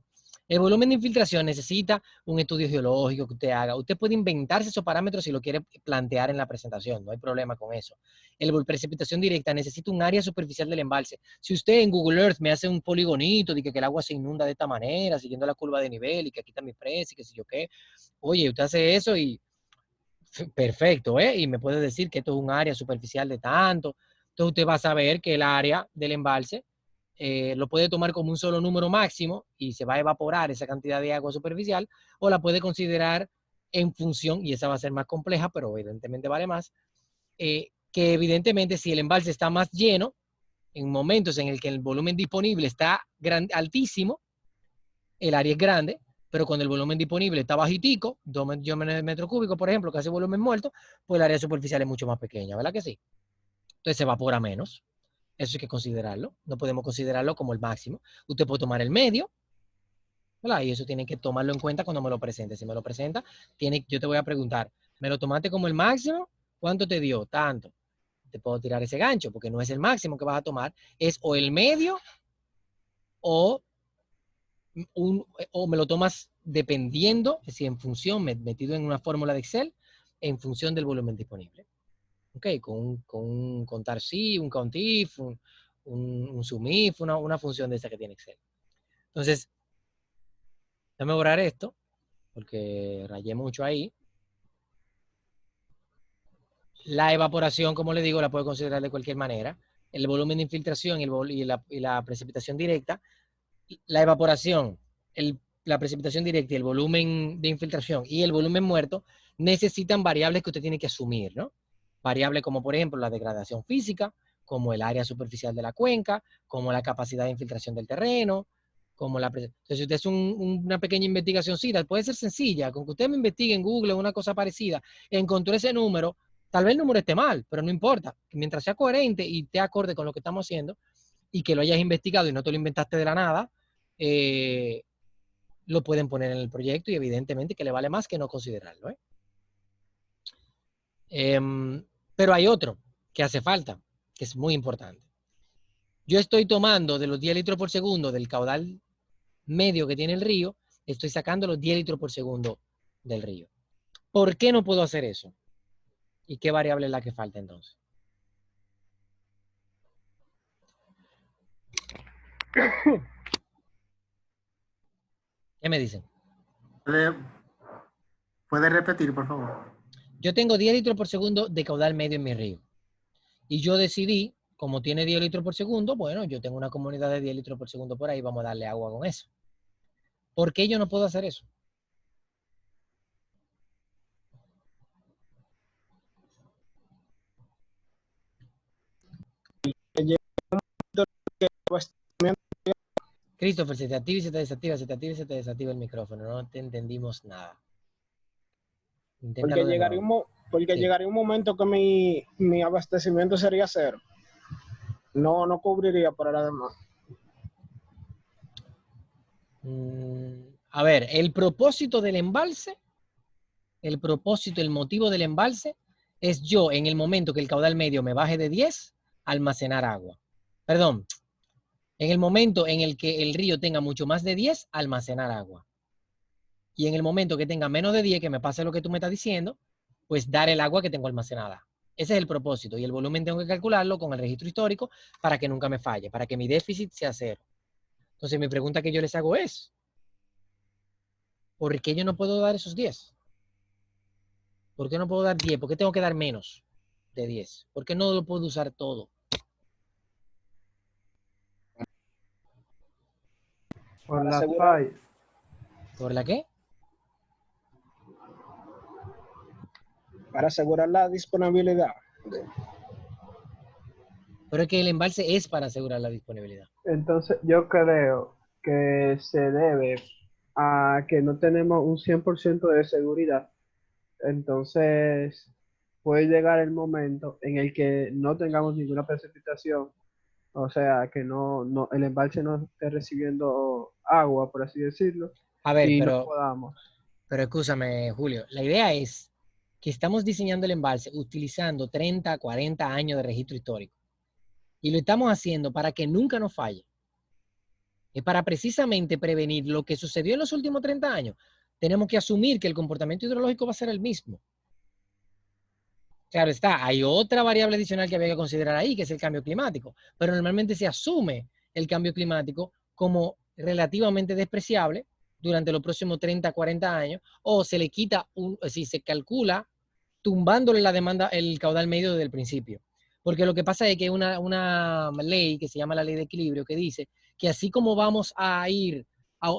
El volumen de infiltración necesita un estudio geológico que usted haga. Usted puede inventarse esos parámetros si lo quiere plantear en la presentación, no hay problema con eso. El precipitación directa necesita un área superficial del embalse. Si usted en Google Earth me hace un poligonito de que el agua se inunda de esta manera, siguiendo la curva de nivel y que aquí está mi presa y que sé yo qué, oye, usted hace eso y perfecto, ¿eh? Y me puede decir que esto es un área superficial de tanto. Entonces usted va a saber que el área del embalse lo puede tomar como un solo número máximo y se va a evaporar esa cantidad de agua superficial, o la puede considerar en función, y esa va a ser más compleja, pero evidentemente vale más, que evidentemente si el embalse está más lleno, en momentos en el que el volumen disponible está altísimo, el área es grande, pero cuando el volumen disponible está bajitico, 2 millones de metros cúbicos, por ejemplo, que hace volumen muerto, pues el área superficial es mucho más pequeña, ¿verdad que sí? Entonces se evapora menos. Eso hay que considerarlo. No podemos considerarlo como el máximo. Usted puede tomar el medio, ¿verdad? Y eso tiene que tomarlo en cuenta cuando me lo presente. Si me lo presenta, yo te voy a preguntar, ¿me lo tomaste como el máximo? ¿Cuánto te dio? Tanto. Te puedo tirar ese gancho, porque no es el máximo que vas a tomar, es o el medio o, o me lo tomas dependiendo, es decir, en función, metido en una fórmula de Excel, en función del volumen disponible. ¿Ok? Con un contar sí, un countif, un sumif, una función de esa que tiene Excel. Entonces, déjame borrar esto, porque rayé mucho ahí. La evaporación, como le digo, la puede considerar de cualquier manera. El volumen de infiltración y la precipitación directa. La evaporación, la precipitación directa y el volumen de infiltración y el volumen muerto necesitan variables que usted tiene que asumir, ¿no? Variables como, por ejemplo, la degradación física, como el área superficial de la cuenca, como la capacidad de infiltración del terreno, como la... Entonces, si usted hace una pequeña investigación, sí, puede ser sencilla, con que usted me investigue en Google una cosa parecida, encontró ese número, tal vez el número esté mal, pero no importa, mientras sea coherente y te acorde con lo que estamos haciendo, y que lo hayas investigado y no te lo inventaste de la nada, lo pueden poner en el proyecto y evidentemente que le vale más que no considerarlo. Pero hay otro que hace falta, que es muy importante. Yo estoy tomando de los 10 litros por segundo del caudal medio que tiene el río, estoy sacando los 10 litros por segundo del río. ¿Por qué no puedo hacer eso? ¿Y qué variable es la que falta entonces? ¿Qué me dicen? ¿Puede repetir, por favor? Yo tengo 10 litros por segundo de caudal medio en mi río. Y yo decidí, como tiene 10 litros por segundo, bueno, yo tengo una comunidad de 10 litros por segundo por ahí, vamos a darle agua con eso. ¿Por qué yo no puedo hacer eso? Christopher, se te activa y se te desactiva, se te activa y se te desactiva el micrófono. No te entendimos nada. Inténtalo Porque de nuevo. Sí. llegaría un momento que mi abastecimiento sería cero. No cubriría para la demás. A ver, el propósito del embalse, el motivo del embalse es yo, en el momento que el caudal medio me baje de 10, almacenar agua. Perdón, en el momento en el que el río tenga mucho más de 10, almacenar agua. Y en el momento que tenga menos de 10, que me pase lo que tú me estás diciendo, pues dar el agua que tengo almacenada. Ese es el propósito. Y el volumen tengo que calcularlo con el registro histórico para que nunca me falle, para que mi déficit sea cero. Entonces mi pregunta que yo les hago es, ¿por qué yo no puedo dar esos 10? ¿Por qué no puedo dar 10? ¿Por qué tengo que dar menos de 10? ¿Por qué no lo puedo usar todo? Por Para la asegurar- falla. ¿Por la qué? Para asegurar la disponibilidad. Pero es que el embalse es para asegurar la disponibilidad. Entonces, yo creo que se debe a que no tenemos un 100% de seguridad. Entonces, puede llegar el momento en el que no tengamos ninguna precipitación, o sea, que el embalse no esté recibiendo agua, por así decirlo, A ver, y no podamos. pero escúchame, Julio. La idea es que estamos diseñando el embalse utilizando 30, 40 años de registro histórico. Y lo estamos haciendo para que nunca nos falle. Es para precisamente prevenir lo que sucedió en los últimos 30 años. Tenemos que asumir que el comportamiento hidrológico va a ser el mismo. Claro está, hay otra variable adicional que había que considerar ahí, que es el cambio climático. Pero normalmente se asume el cambio climático como relativamente despreciable durante los próximos 30, 40 años, o se le quita, si se calcula, tumbándole la demanda, el caudal medio desde el principio. Porque lo que pasa es que hay una ley que se llama la ley de equilibrio que dice que así como vamos a ir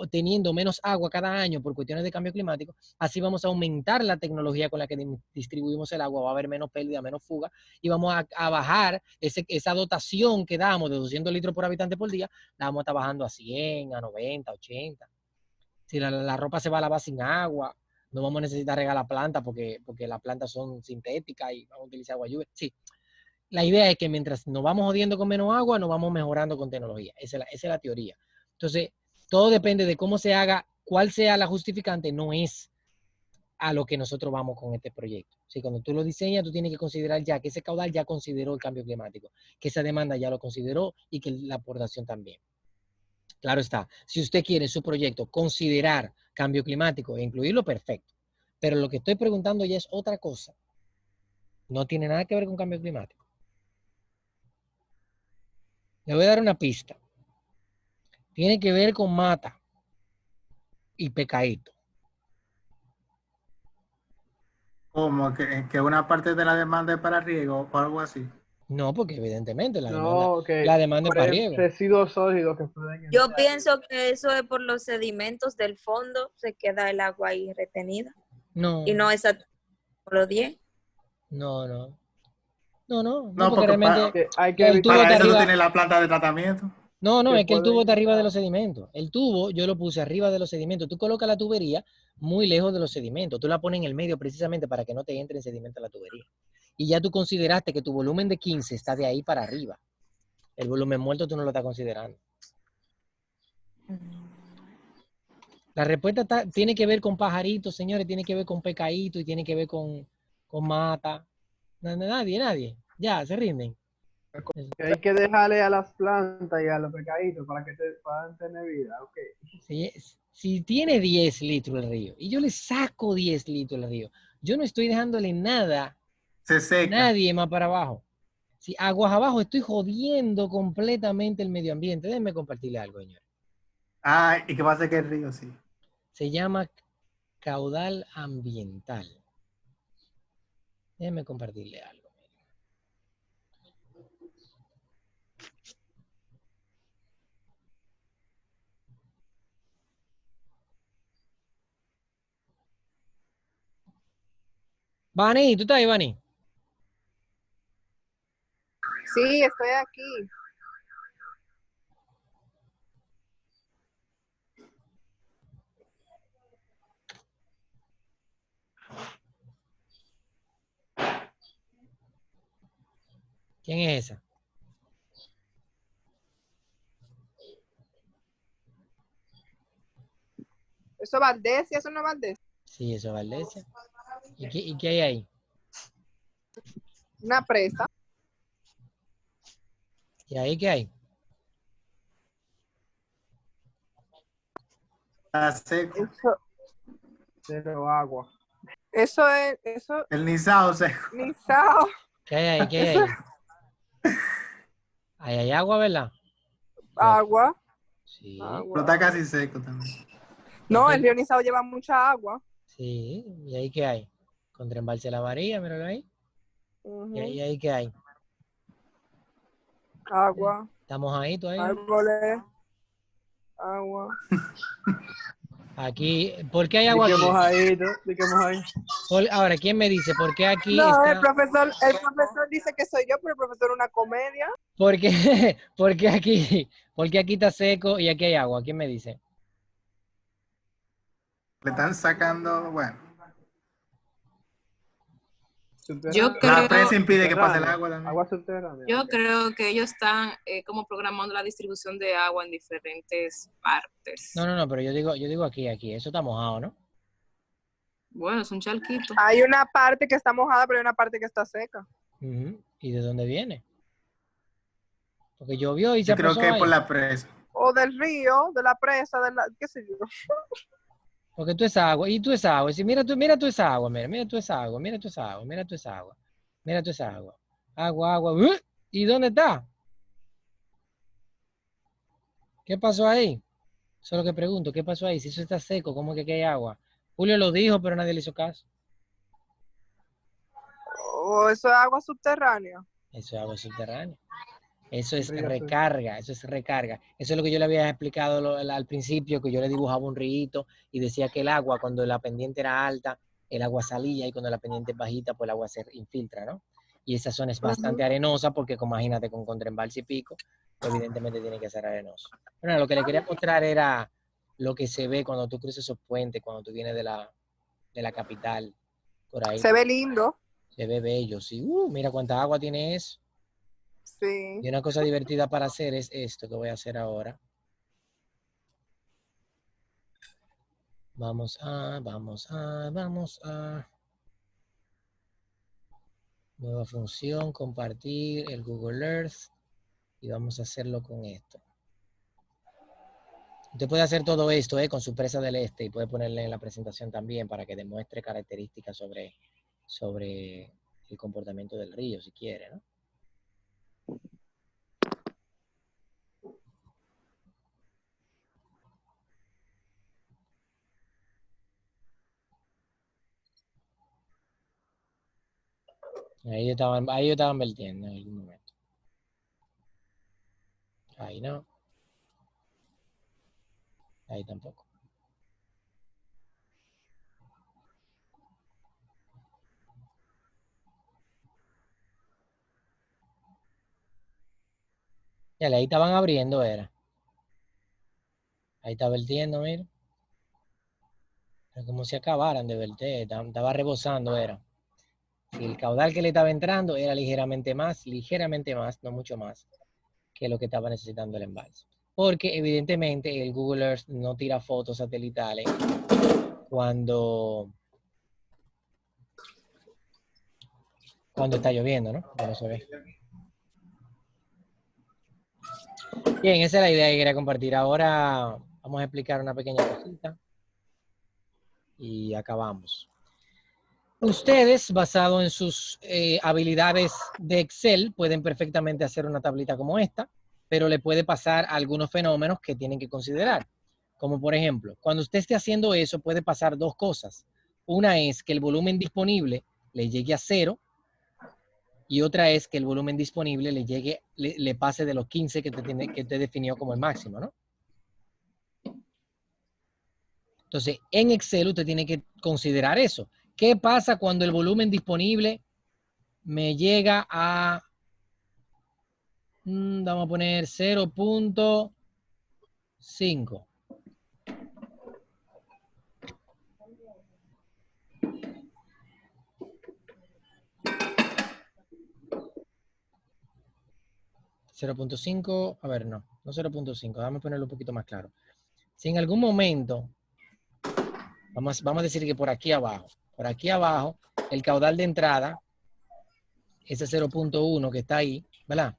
teniendo menos agua cada año por cuestiones de cambio climático, así vamos a aumentar la tecnología con la que distribuimos el agua, va a haber menos pérdida, menos fuga, y vamos a bajar esa dotación que damos de 200 litros por habitante por día, la vamos a estar bajando a 100, a 90, 80. Si la ropa se va a lavar sin agua, no vamos a necesitar regar la planta porque las plantas son sintéticas y vamos a utilizar agua lluvia. Sí, la idea es que mientras nos vamos jodiendo con menos agua, nos vamos mejorando con tecnología. Esa es la teoría. Entonces, todo depende de cómo se haga, cuál sea la justificante, no es a lo que nosotros vamos con este proyecto. Sí, cuando tú lo diseñas, tú tienes que considerar ya que ese caudal ya consideró el cambio climático, que esa demanda ya lo consideró y que la aportación también. Claro está, si usted quiere en su proyecto considerar cambio climático e incluirlo, perfecto. Pero lo que estoy preguntando ya es otra cosa. No tiene nada que ver con cambio climático. Le voy a dar una pista. Tiene que ver con mata y pecadito. Como que una parte de la demanda es para riego o algo así. No, porque evidentemente la No, demanda es por para riego. residuos sólidos que pueden Yo entrar. pienso que eso es por los sedimentos del fondo, se queda el agua ahí retenida. No, Y no exactamente por los 10. no, no, No, porque porque realmente Que hay que el tubo para está eso tú arriba. tienes la planta de tratamiento. No, que es que el tubo pueden está arriba de entrar. los sedimentos. El tubo yo lo puse arriba de los sedimentos. Tú colocas la tubería muy lejos de los sedimentos. Tú la pones en el medio precisamente para que no te entre en sedimento a la tubería. Y ya tú consideraste que tu volumen de 15 está de ahí para arriba. El volumen muerto tú no lo estás considerando. La respuesta tiene que ver con pajaritos, señores, tiene que ver con pecaditos y tiene que ver con mata. Nadie. Ya, se rinden. Que hay que dejarle a las plantas y a los pecaditos para que puedan tener vida. Okay. Si tiene 10 litros el río y yo le saco 10 litros el río, yo no estoy dejándole nada, Se seca. nadie más para abajo. Si aguas abajo estoy jodiendo completamente el medio ambiente. Déjenme compartirle algo, señor. Ah, y que pasa que el río, sí. Se llama caudal ambiental. Déjenme compartirle algo. Vani, ¿tú estás ahí, Vani? Sí, estoy aquí. ¿Quién es esa? Eso es Valdés, eso no es Valdés. Sí, eso es Valdés. ¿Y qué hay ahí? Una presa. ¿Y ahí qué hay? Está seco. Eso, Cero agua. eso es, eso, El nizao seco. Nizao. ¿Qué hay ahí? ¿Qué hay Eso ahí? Ahí hay agua, ¿verdad? agua. Sí. Pero está casi seco también. No, el río Nizao lleva mucha agua. Sí, ¿y ahí qué hay? Contra embalse La María, míralo ahí. ¿Y ahí qué hay? Agua. Estamos ahí todavía. Árboles. Agua. Aquí, ¿por qué hay agua aquí? Ahora, ¿quién me dice? ¿Por qué aquí No, está? el profesor dice que soy yo, pero el profesor es una comedia. ¿Por qué, por qué aquí está seco y aquí hay agua? ¿Quién me dice? Le están sacando, bueno. Yo La creo, presa impide que pase el agua también. Agua subterránea. yo creo que ellos están como programando la distribución de agua en diferentes partes. No, pero yo digo aquí. Eso está mojado, ¿no? Bueno, es un charquito. Hay una parte que está mojada, pero hay una parte que está seca. ¿Y de dónde viene? Porque llovió y se Yo creo pasó que es ahí. por la presa. O del río, de la presa, qué sé yo. Porque tú esa agua, y tú esa agua, mira tú esa agua, mira tú esa agua, mira tú esa agua, mira tú esa agua, mira tú esa agua. Agua, ¿y dónde está? ¿Qué pasó ahí? Eso es lo que pregunto, ¿qué pasó ahí? Si eso está seco, ¿cómo que aquí hay agua? Julio lo dijo, pero nadie le hizo caso. O eso es agua subterránea. Eso es agua subterránea. Eso es recarga. Eso es lo que yo le había explicado al principio, que yo le dibujaba un rito y decía que el agua, cuando la pendiente era alta, el agua salía y cuando la pendiente es bajita, pues el agua se infiltra, ¿no? Y esa zona es bastante arenosa porque, como imagínate, con contraembalse y pico, pues evidentemente tiene que ser arenoso. Bueno, lo que le quería mostrar era lo que se ve cuando tú cruzas esos puentes, cuando tú vienes de la capital, por ahí. Se ve lindo. Se ve bello, sí. Mira cuánta agua tiene eso. Sí. Y una cosa divertida para hacer es esto que voy a hacer ahora. Vamos a nueva función, compartir el Google Earth y vamos a hacerlo con esto. Usted puede hacer todo esto con su presa del este y puede ponerle en la presentación también para que demuestre características sobre el comportamiento del río, si quiere, ¿no? Ahí ellos estaban vertiendo en algún momento. Ahí no. Ahí tampoco. Ya, ahí estaban abriendo, era. Ahí está vertiendo, mira. Era como si acabaran de verter. Estaba rebosando, era. Si el caudal que le estaba entrando era ligeramente más, no mucho más, que lo que estaba necesitando el embalse. Porque evidentemente el Google Earth no tira fotos satelitales cuando está lloviendo, ¿no? No se ve. Bien, esa es la idea que quería compartir. Ahora vamos a explicar una pequeña cosita y acabamos. Ustedes, basado en sus habilidades de Excel, pueden perfectamente hacer una tablita como esta, pero le puede pasar algunos fenómenos que tienen que considerar. Como por ejemplo, cuando usted esté haciendo eso, puede pasar dos cosas. Una es que el volumen disponible le llegue a 0 y otra es que el volumen disponible le pase de los 15 que te definió como el máximo, ¿no? Entonces, en Excel usted tiene que considerar eso. ¿Qué pasa cuando el volumen disponible me llega a, vamos a poner 0.5? ¿0.5? A ver, no 0.5. Vamos a ponerlo un poquito más claro. Si en algún momento, vamos a decir que por aquí abajo, el caudal de entrada, ese 0.1 que está ahí, ¿verdad?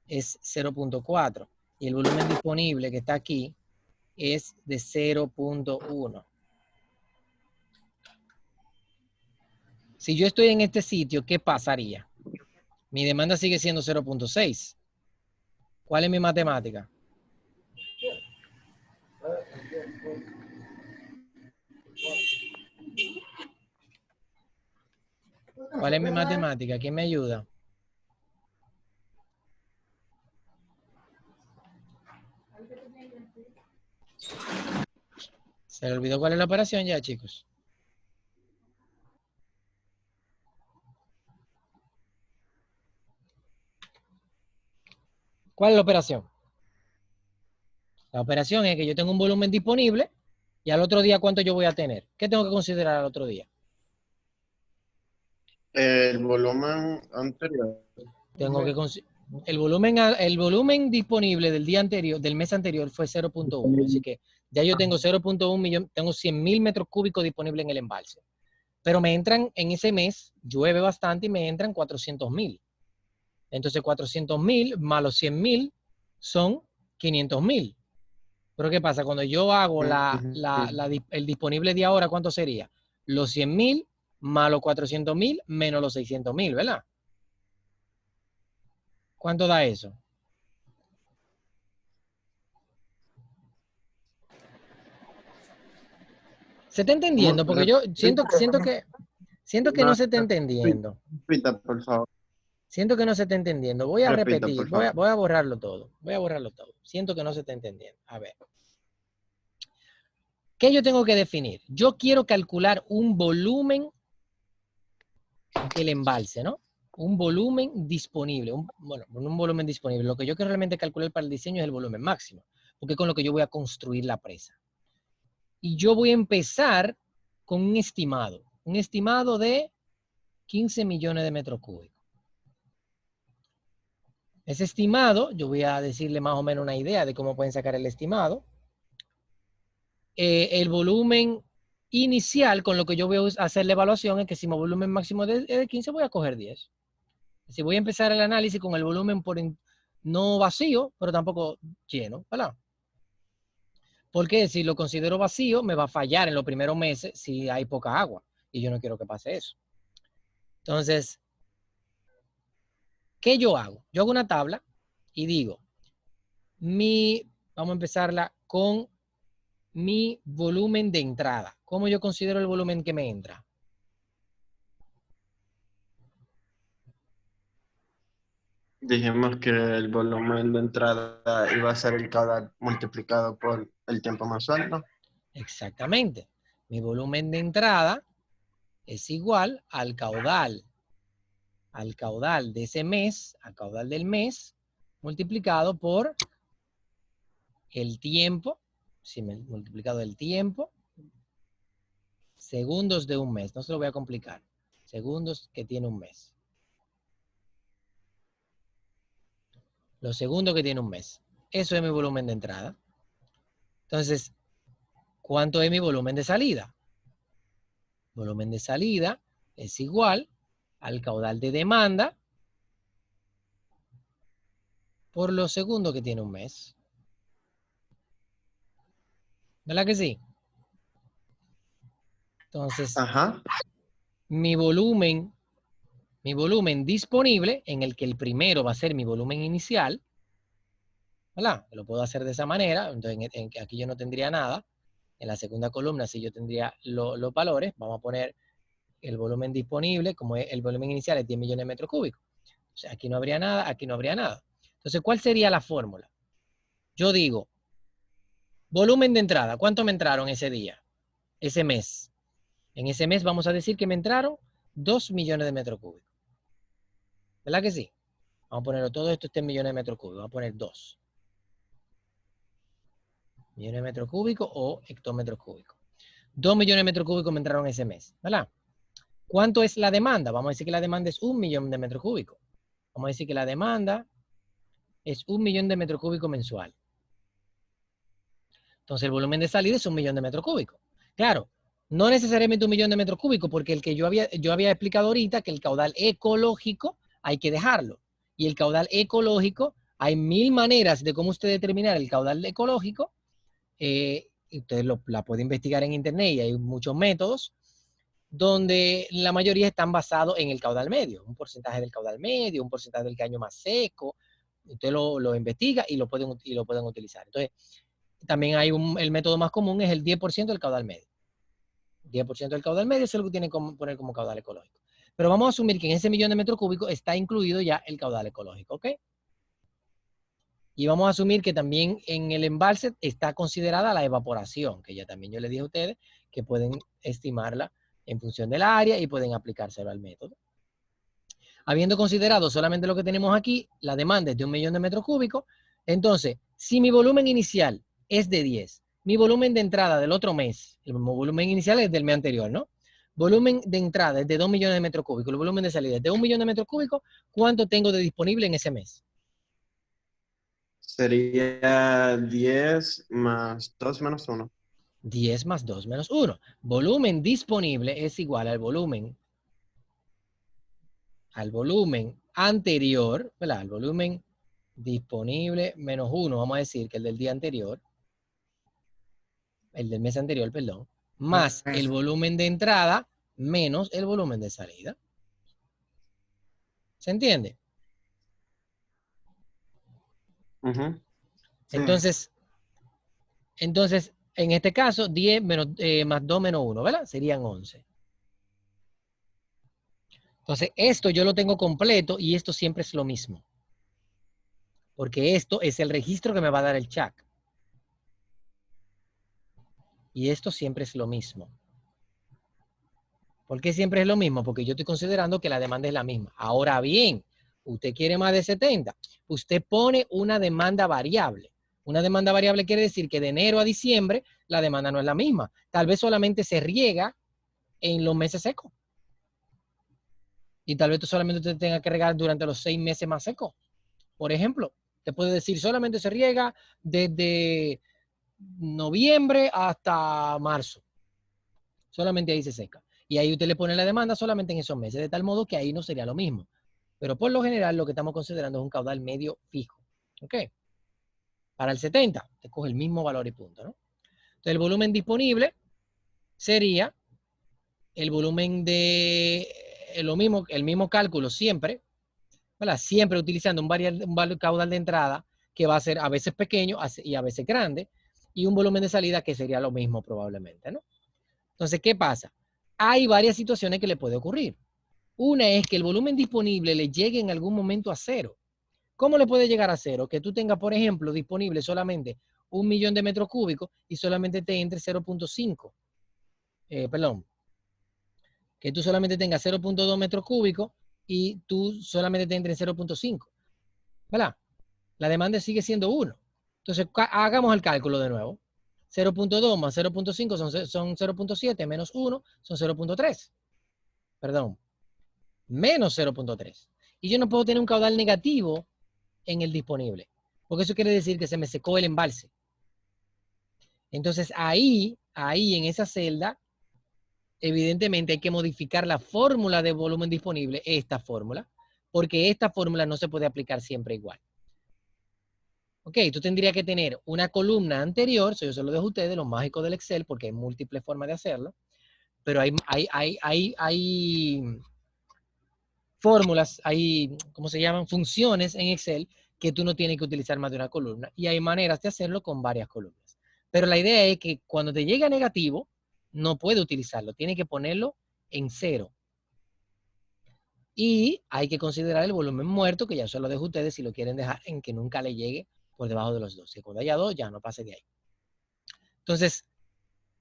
Es 0.4. Y el volumen disponible que está aquí es de 0.1. Si yo estoy en este sitio, ¿qué pasaría? Mi demanda sigue siendo 0.6. ¿Cuál es mi matemática? ¿Cuál es mi matemática? ¿Quién me ayuda? ¿Se le olvidó cuál es la operación ya, chicos? ¿Cuál es la operación? La operación es que yo tengo un volumen disponible y al otro día, ¿cuánto yo voy a tener? ¿Qué tengo que considerar al otro día? El volumen anterior. Tengo que el volumen disponible del día anterior, del mes anterior, fue 0.1. Así que ya yo tengo 0.1 millón, tengo 100.000 metros cúbicos disponibles en el embalse. Pero me entran en ese mes, llueve bastante y me entran 400.000. Entonces 400.000 más los 100.000 son 500.000. Pero ¿qué pasa? Cuando yo hago el disponible de ahora, ¿cuánto sería? Los 100.000 más los 400.000 menos los 600.000, ¿verdad? ¿Cuánto da eso? ¿Se está entendiendo? Porque yo siento que no se está entendiendo. Repita, por favor. Siento que no se está entendiendo. Voy a Repita, repetir. por favor. Voy a borrarlo todo. Siento que no se está entendiendo. A ver. ¿Qué yo tengo que definir? Yo quiero calcular un volumen del embalse, ¿no? Un volumen disponible. Un volumen disponible. Lo que yo quiero realmente calcular para el diseño es el volumen máximo, porque es con lo que yo voy a construir la presa. Y yo voy a empezar con un estimado de 15 millones de metros cúbicos. Ese estimado, yo voy a decirle más o menos una idea de cómo pueden sacar el estimado. El volumen inicial con lo que yo voy a hacer la evaluación es que si mi volumen máximo es de 15, voy a coger 10. Si voy a empezar el análisis con el volumen no vacío, pero tampoco lleno, ¿verdad? Porque si lo considero vacío, me va a fallar en los primeros meses si hay poca agua. Y yo no quiero que pase eso. Entonces, ¿qué yo hago? Yo hago una tabla y digo, vamos a empezarla con mi volumen de entrada. ¿Cómo yo considero el volumen que me entra? Dijimos que el volumen de entrada iba a ser el caudal multiplicado por el tiempo mensual, ¿no? Exactamente. Mi volumen de entrada es igual al caudal de ese mes, al caudal del mes, multiplicado por el tiempo, multiplicado el tiempo, segundos de un mes. No se lo voy a complicar. Segundos que tiene un mes. Los segundos que tiene un mes. Eso es mi volumen de entrada. Entonces, ¿cuánto es mi volumen de salida? Volumen de salida es igual al caudal de demanda por los segundos que tiene un mes. ¿Verdad que sí? Entonces, Ajá. mi volumen disponible, en el que el primero va a ser mi volumen inicial, ¿verdad? Lo puedo hacer de esa manera. Entonces, aquí yo no tendría nada. En la segunda columna, sí yo tendría los valores. Vamos a poner el volumen disponible, como el volumen inicial es 10 millones de metros cúbicos. O sea, aquí no habría nada, aquí no habría nada. Entonces, ¿cuál sería la fórmula? Yo digo, volumen de entrada, ¿cuánto me entraron ese día? Ese mes. En ese mes vamos a decir que me entraron 2 millones de metros cúbicos. ¿Verdad que sí? Vamos a ponerlo todo esto en millones de metros cúbicos. Vamos a poner 2 millones de metros cúbicos o hectómetros cúbicos. 2 millones de metros cúbicos me entraron ese mes, ¿verdad? ¿Cuánto es la demanda? Vamos a decir que la demanda es 1 millón de metros cúbicos. Vamos a decir que la demanda es 1 millón de metros cúbicos mensual. Entonces el volumen de salida es 1 millón de metros cúbicos. Claro, no necesariamente 1 millón de metros cúbicos, porque el que yo había explicado ahorita que el caudal ecológico hay que dejarlo. Y el caudal ecológico, hay 1000 maneras de cómo usted determinar el caudal ecológico. Usted la puede investigar en internet y hay muchos métodos donde la mayoría están basados en el caudal medio, un porcentaje del caudal medio, un porcentaje del caño más seco. Usted lo investiga y lo pueden utilizar. Entonces, también hay el método más común, es el 10% del caudal medio. 10% del caudal medio es lo que tiene que poner como caudal ecológico. Pero vamos a asumir que en ese millón de metros cúbicos está incluido ya el caudal ecológico, ¿ok? Y vamos a asumir que también en el embalse está considerada la evaporación, que ya también yo les dije a ustedes que pueden estimarla en función del área y pueden aplicárselo al método. Habiendo considerado solamente lo que tenemos aquí, la demanda es de 1 millón de metros cúbicos, entonces, si mi volumen inicial es de 10, mi volumen de entrada del otro mes, el volumen inicial es del mes anterior, ¿no? Volumen de entrada es de 2 millones de metros cúbicos, el volumen de salida es de 1 millón de metros cúbicos, ¿cuánto tengo de disponible en ese mes? Sería 10 más 2 menos 1. 10 más 2 menos 1. Volumen disponible es igual al volumen anterior, ¿verdad? Al volumen disponible menos 1, vamos a decir que el del día anterior, el del mes anterior, perdón, más el volumen de entrada menos el volumen de salida. ¿Se entiende? Uh-huh. Sí. Entonces, en este caso, 10 menos, más 2 menos 1, ¿verdad? Serían 11. Entonces, esto yo lo tengo completo y esto siempre es lo mismo. Porque esto es el registro que me va a dar el CHAC. Y esto siempre es lo mismo. ¿Por qué siempre es lo mismo? Porque yo estoy considerando que la demanda es la misma. Ahora bien, usted quiere más de 70. Usted pone una demanda variable. Una demanda variable quiere decir que de enero a diciembre la demanda no es la misma. Tal vez solamente se riega en los meses secos. Y tal vez solamente usted tenga que regar durante los 6 meses más secos. Por ejemplo, te puede decir solamente se riega desde noviembre hasta marzo. Solamente ahí se seca. Y ahí usted le pone la demanda solamente en esos meses, de tal modo que ahí no sería lo mismo. Pero por lo general lo que estamos considerando es un caudal medio fijo. ¿Ok? Para el 70, te coge el mismo valor y punto, ¿no? Entonces el volumen disponible sería el volumen de el mismo cálculo siempre, ¿verdad? Siempre utilizando un caudal de entrada que va a ser a veces pequeño y a veces grande, y un volumen de salida que sería lo mismo probablemente, ¿no? Entonces, ¿qué pasa? Hay varias situaciones que le puede ocurrir. Una es que el volumen disponible le llegue en algún momento a cero. ¿Cómo le puede llegar a cero? Que tú tengas, por ejemplo, disponible solamente 1.000.000 de metros cúbicos y solamente te entre 0.5. Perdón. Que tú solamente tengas 0.2 metros cúbicos y tú solamente te entre 0.5. ¿Verdad? La demanda sigue siendo 1. Entonces, hagamos el cálculo de nuevo. 0.2 más 0.5 son 0.7 menos 1 son 0.3. Perdón. Menos 0.3. Y yo no puedo tener un caudal negativo en el disponible. Porque eso quiere decir que se me secó el embalse. Entonces, ahí en esa celda, evidentemente hay que modificar la fórmula de volumen disponible, esta fórmula, porque esta fórmula no se puede aplicar siempre igual. Ok, tú tendrías que tener una columna anterior, eso yo se lo dejo a ustedes, lo mágico del Excel, porque hay múltiples formas de hacerlo, pero hay fórmulas, hay, ¿cómo se llaman? Funciones en Excel que tú no tienes que utilizar más de una columna, y hay maneras de hacerlo con varias columnas. Pero la idea es que cuando te llega negativo, no puede utilizarlo, tiene que ponerlo en 0. Y hay que considerar el volumen muerto, que ya se lo dejo a ustedes si lo quieren dejar en que nunca le llegue por debajo de los 2. Si cuando haya 2, ya no pase de ahí. Entonces,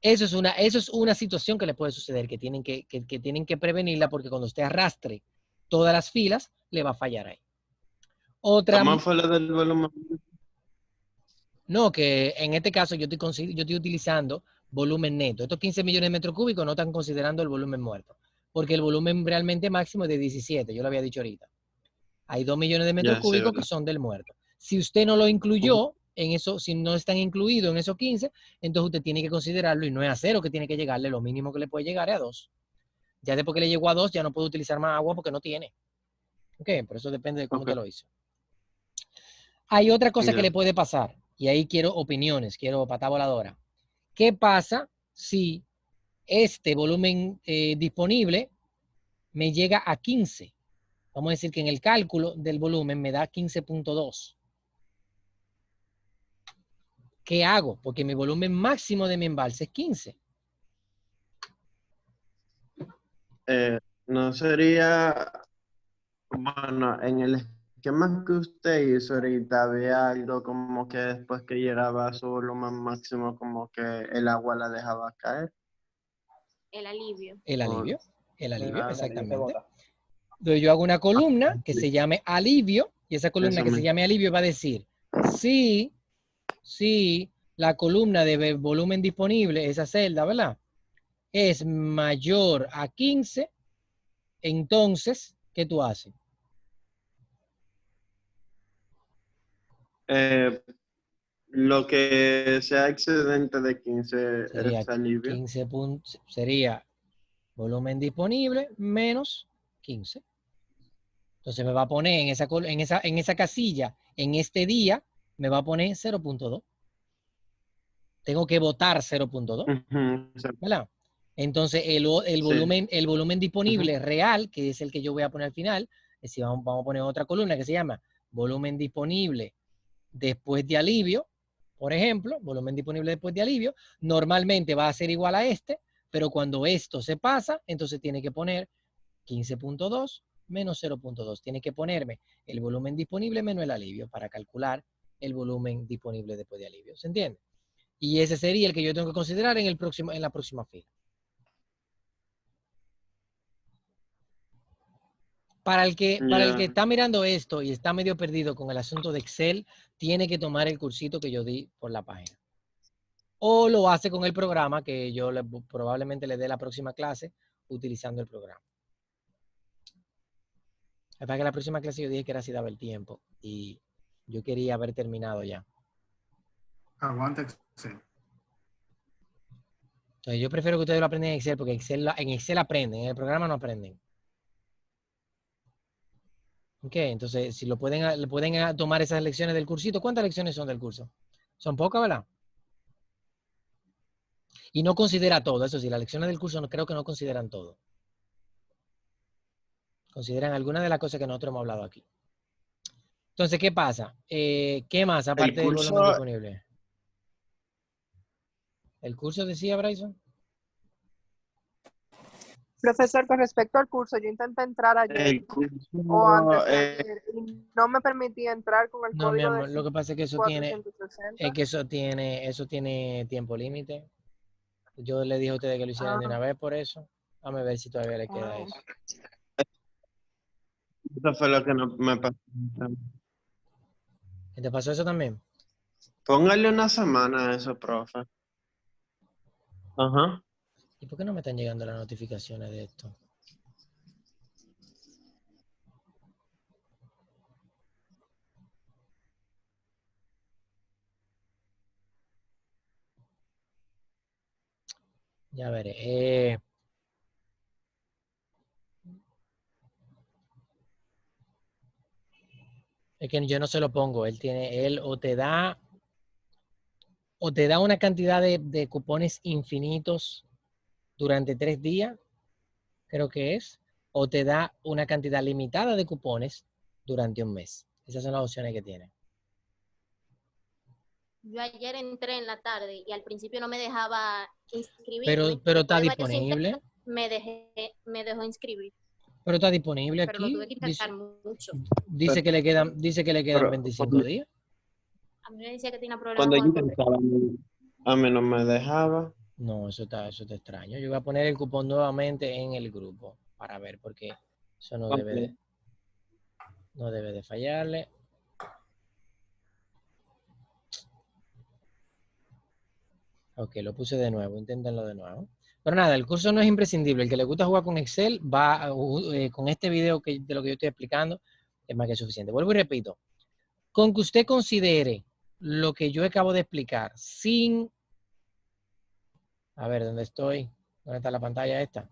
eso es una situación que le puede suceder, que tienen que prevenirla, porque cuando usted arrastre todas las filas, le va a fallar ahí. Otra... ¿Cómo fue lo del volumen? No, que en este caso yo estoy utilizando volumen neto. Estos 15 millones de metros cúbicos no están considerando el volumen muerto, porque el volumen realmente máximo es de 17, yo lo había dicho ahorita. Hay 2 millones de metros cúbicos que son del muerto. Si usted no lo incluyó en eso, si no están incluidos en esos 15, entonces usted tiene que considerarlo, y no es a 0 que tiene que llegarle, lo mínimo que le puede llegar es a 2. Ya después que le llegó a 2, ya no puede utilizar más agua porque no tiene. Ok, pero eso depende de cómo te lo hizo. Hay otra cosa que le puede pasar, y ahí quiero opiniones, quiero pata voladora. ¿Qué pasa si este volumen disponible me llega a 15? Vamos a decir que en el cálculo del volumen me da 15.2. ¿Qué hago? Porque mi volumen máximo de mi embalse es 15. No sería, bueno, en el esquema que usted hizo ahorita había algo como que después que llegaba a su volumen máximo, como que el agua la dejaba caer. El alivio. El alivio, exactamente. bota. Entonces yo hago una columna que se llame alivio, y esa columna Eso que se mismo. llame alivio va a decir, si la columna de volumen disponible, esa celda, ¿verdad?, es mayor a 15, entonces, ¿qué tú haces? Lo que sea excedente de 15 Sería es alivio. 15 puntos, sería volumen disponible menos 15. Entonces me va a poner en esa casilla, en este día, me va a poner 0.2. Tengo que votar 0.2, ¿verdad? Entonces el volumen disponible real, que es el que yo voy a poner al final, es decir, vamos a poner otra columna que se llama volumen disponible después de alivio, por ejemplo, volumen disponible después de alivio, normalmente va a ser igual a este, pero cuando esto se pasa, entonces tiene que poner 15.2 menos 0.2. Tiene que ponerme el volumen disponible menos el alivio para calcular el volumen disponible después de alivio. ¿Se entiende? Y ese sería el que yo tengo que considerar en la próxima fila. Para el que está mirando esto y está medio perdido con el asunto de Excel, tiene que tomar el cursito que yo di por la página. O lo hace con el programa que yo probablemente le dé la próxima clase utilizando el programa. Para que la próxima clase yo dije que era si daba el tiempo y yo quería haber terminado ya. Aguanta Excel. Entonces yo prefiero que ustedes lo aprendan en Excel, porque en Excel aprenden, en el programa no aprenden. Ok, entonces si pueden tomar esas lecciones del cursito. ¿Cuántas lecciones son del curso? Son pocas, ¿verdad? Y no considera todo, eso sí, las lecciones del curso creo que no consideran todo. Consideran algunas de las cosas que nosotros hemos hablado aquí. Entonces, ¿qué pasa? ¿Qué más aparte del volumen disponible? ¿El curso decía, Bryson? Profesor, con respecto al curso, yo intenté entrar ayer El curso o antes de ayer y no me permitía entrar con el No, mi código amor, de lo que pasa es que eso tiene, 460. eso tiene tiempo límite. Yo le dije a ustedes que lo hicieran de una vez por eso. Vamos a ver si todavía le queda eso. Eso fue lo que no me pasó. ¿Y te pasó eso también? Póngale una semana a eso, profe. Ajá. ¿Y por qué no me están llegando las notificaciones de esto? Ya veré. Es que yo no se lo pongo. Él o te da una cantidad de cupones infinitos durante 3 días, creo que es, o te da una cantidad limitada de cupones durante un mes. Esas son las opciones que tiene. Yo ayer entré en la tarde y al principio no me dejaba inscribirme. Pero está Después de varios disponible. intentos me dejó inscribir. Pero está disponible Pero lo aquí. tuve que intentar mucho. Dice que le quedan 25 días. A mí me decía que tenía problemas Cuando yo con el correo. intentaba, a mí no me dejaba. No, eso está extraño. Yo voy a poner el cupón nuevamente en el grupo para ver, porque eso no debe de fallarle. Ok, lo puse de nuevo, inténtenlo de nuevo. Pero nada, el curso no es imprescindible. El que le gusta jugar con Excel va con este video de lo que yo estoy explicando, es más que suficiente. Vuelvo y repito. Con que usted considere lo que yo acabo de explicar sin... A ver, ¿dónde estoy? ¿Dónde está la pantalla esta?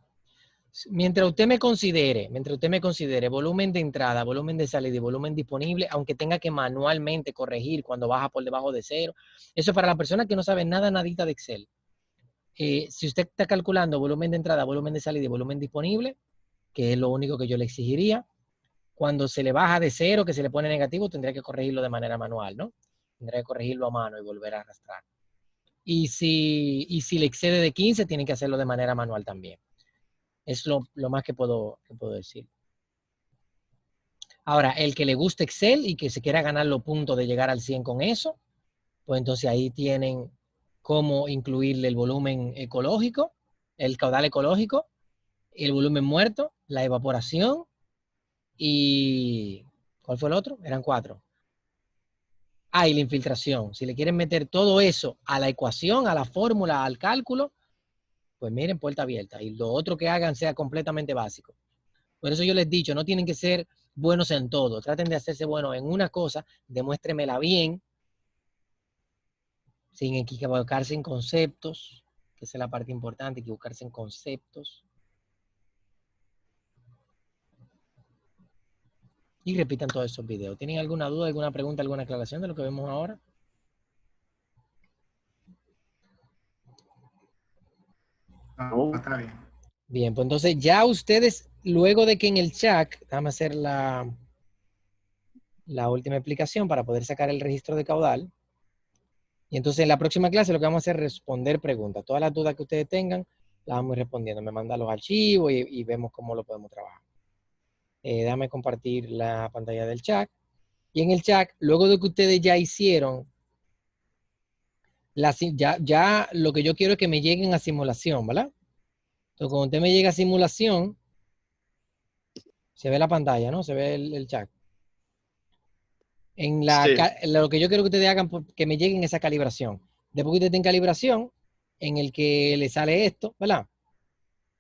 Mientras usted me considere volumen de entrada, volumen de salida y volumen disponible, aunque tenga que manualmente corregir cuando baja por debajo de 0. Eso para la persona que no sabe nadita de Excel. Si usted está calculando volumen de entrada, volumen de salida y volumen disponible, que es lo único que yo le exigiría, cuando se le baja de 0, que se le pone negativo, tendría que corregirlo de manera manual, ¿no? Tendría que corregirlo a mano y volver a arrastrar. Y si le excede de 15, tiene que hacerlo de manera manual también. Es lo más que puedo decir. Ahora, el que le guste Excel y que se quiera ganar los puntos de llegar al 100 con eso, pues entonces ahí tienen cómo incluirle el volumen ecológico, el caudal ecológico, el volumen muerto, la evaporación y... ¿Cuál fue el otro? Eran 4. Ah, y la infiltración. Si le quieren meter todo eso a la ecuación, a la fórmula, al cálculo, pues miren, puerta abierta. Y lo otro que hagan sea completamente básico. Por eso yo les he dicho, no tienen que ser buenos en todo. Traten de hacerse buenos en una cosa, demuéstremela bien, sin equivocarse en conceptos, que esa es la parte importante, equivocarse en conceptos. Y repitan todos esos videos. ¿Tienen alguna duda, alguna pregunta, alguna aclaración de lo que vemos ahora? No, está bien. Bien, pues entonces ya ustedes, luego de que en el chat, déjame hacer la última explicación para poder sacar el registro de caudal. Y entonces en la próxima clase lo que vamos a hacer es responder preguntas. Todas las dudas que ustedes tengan, las vamos a ir respondiendo. Me mandan los archivos y vemos cómo lo podemos trabajar. Déjame compartir la pantalla del chat. Y en el chat, luego de que ustedes ya hicieron, ya lo que yo quiero es que me lleguen a simulación, ¿verdad? Entonces cuando usted me llega a simulación, se ve la pantalla, ¿no? Se ve el chat. Lo que yo quiero que ustedes hagan, que me lleguen esa calibración. Después que usted esté en calibración, en el que le sale esto, ¿verdad?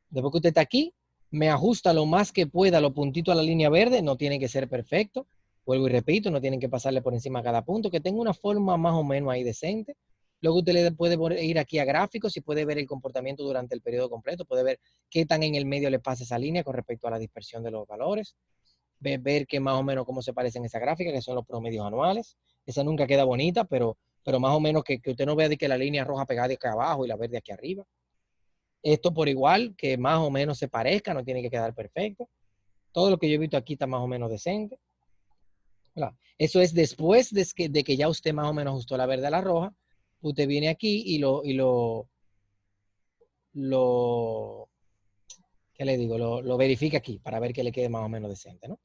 Después que usted está aquí, me ajusta lo más que pueda los puntitos a la línea verde, no tiene que ser perfecto. Vuelvo y repito, no tienen que pasarle por encima a cada punto, que tenga una forma más o menos ahí decente. Luego usted le puede ir aquí a gráficos y puede ver el comportamiento durante el periodo completo, puede ver qué tan en el medio le pasa esa línea con respecto a la dispersión de los valores. Ver que más o menos cómo se parece en esa gráfica, que son los promedios anuales. Esa nunca queda bonita, pero más o menos que usted no vea de que la línea roja pegada de acá abajo y la verde aquí arriba. Esto por igual, que más o menos se parezca, no tiene que quedar perfecto. Todo lo que yo he visto aquí está más o menos decente. ¿Verdad? Eso es después de que ya usted más o menos ajustó la verde a la roja. Usted viene aquí y lo ¿qué le digo? Lo verifica aquí para ver que le quede más o menos decente, ¿no?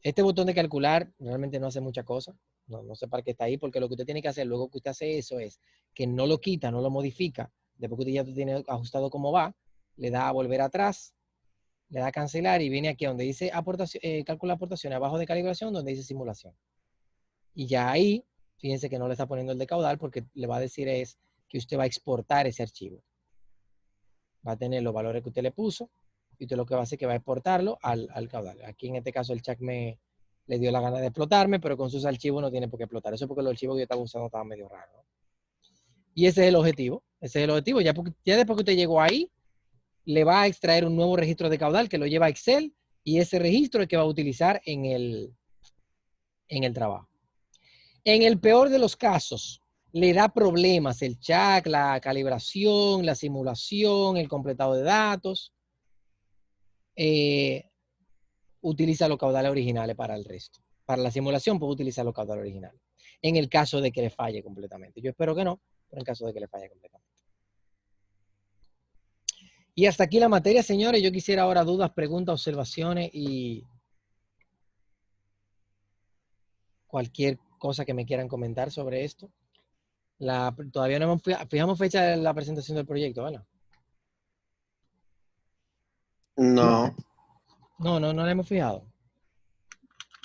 Este botón de calcular realmente no hace mucha cosa. No sé para qué está ahí, porque lo que usted tiene que hacer luego que usted hace eso es que no lo quita, no lo modifica. Después que usted ya tiene ajustado cómo va, le da a volver atrás, le da a cancelar y viene aquí donde dice cálculo de aportaciones, abajo de calibración, donde dice simulación. Y ya ahí, fíjense que no le está poniendo el de caudal porque le va a decir es que usted va a exportar ese archivo. Va a tener los valores que usted le puso y usted lo que va a hacer es que va a exportarlo al caudal. Aquí en este caso el chat le dio la gana de explotarme, pero con sus archivos no tiene por qué explotar. Eso es porque los archivos que yo estaba usando estaban medio raros, ¿no? Y ese es el objetivo. Ese es el objetivo. Ya después que usted llegó ahí, le va a extraer un nuevo registro de caudal que lo lleva a Excel y ese registro es que va a utilizar en el trabajo. En el peor de los casos, le da problemas el chat, la calibración, la simulación, el completado de datos. Utiliza los caudales originales para el resto. Para la simulación puede utilizar los caudales originales. En el caso de que le falle completamente. Yo espero que no, pero en caso de que le falle completamente. Y hasta aquí la materia, señores. Yo quisiera ahora dudas, preguntas, observaciones y cualquier cosa que me quieran comentar sobre esto. Todavía no hemos fijamos fecha de la presentación del proyecto, ¿verdad? No, No la hemos fijado.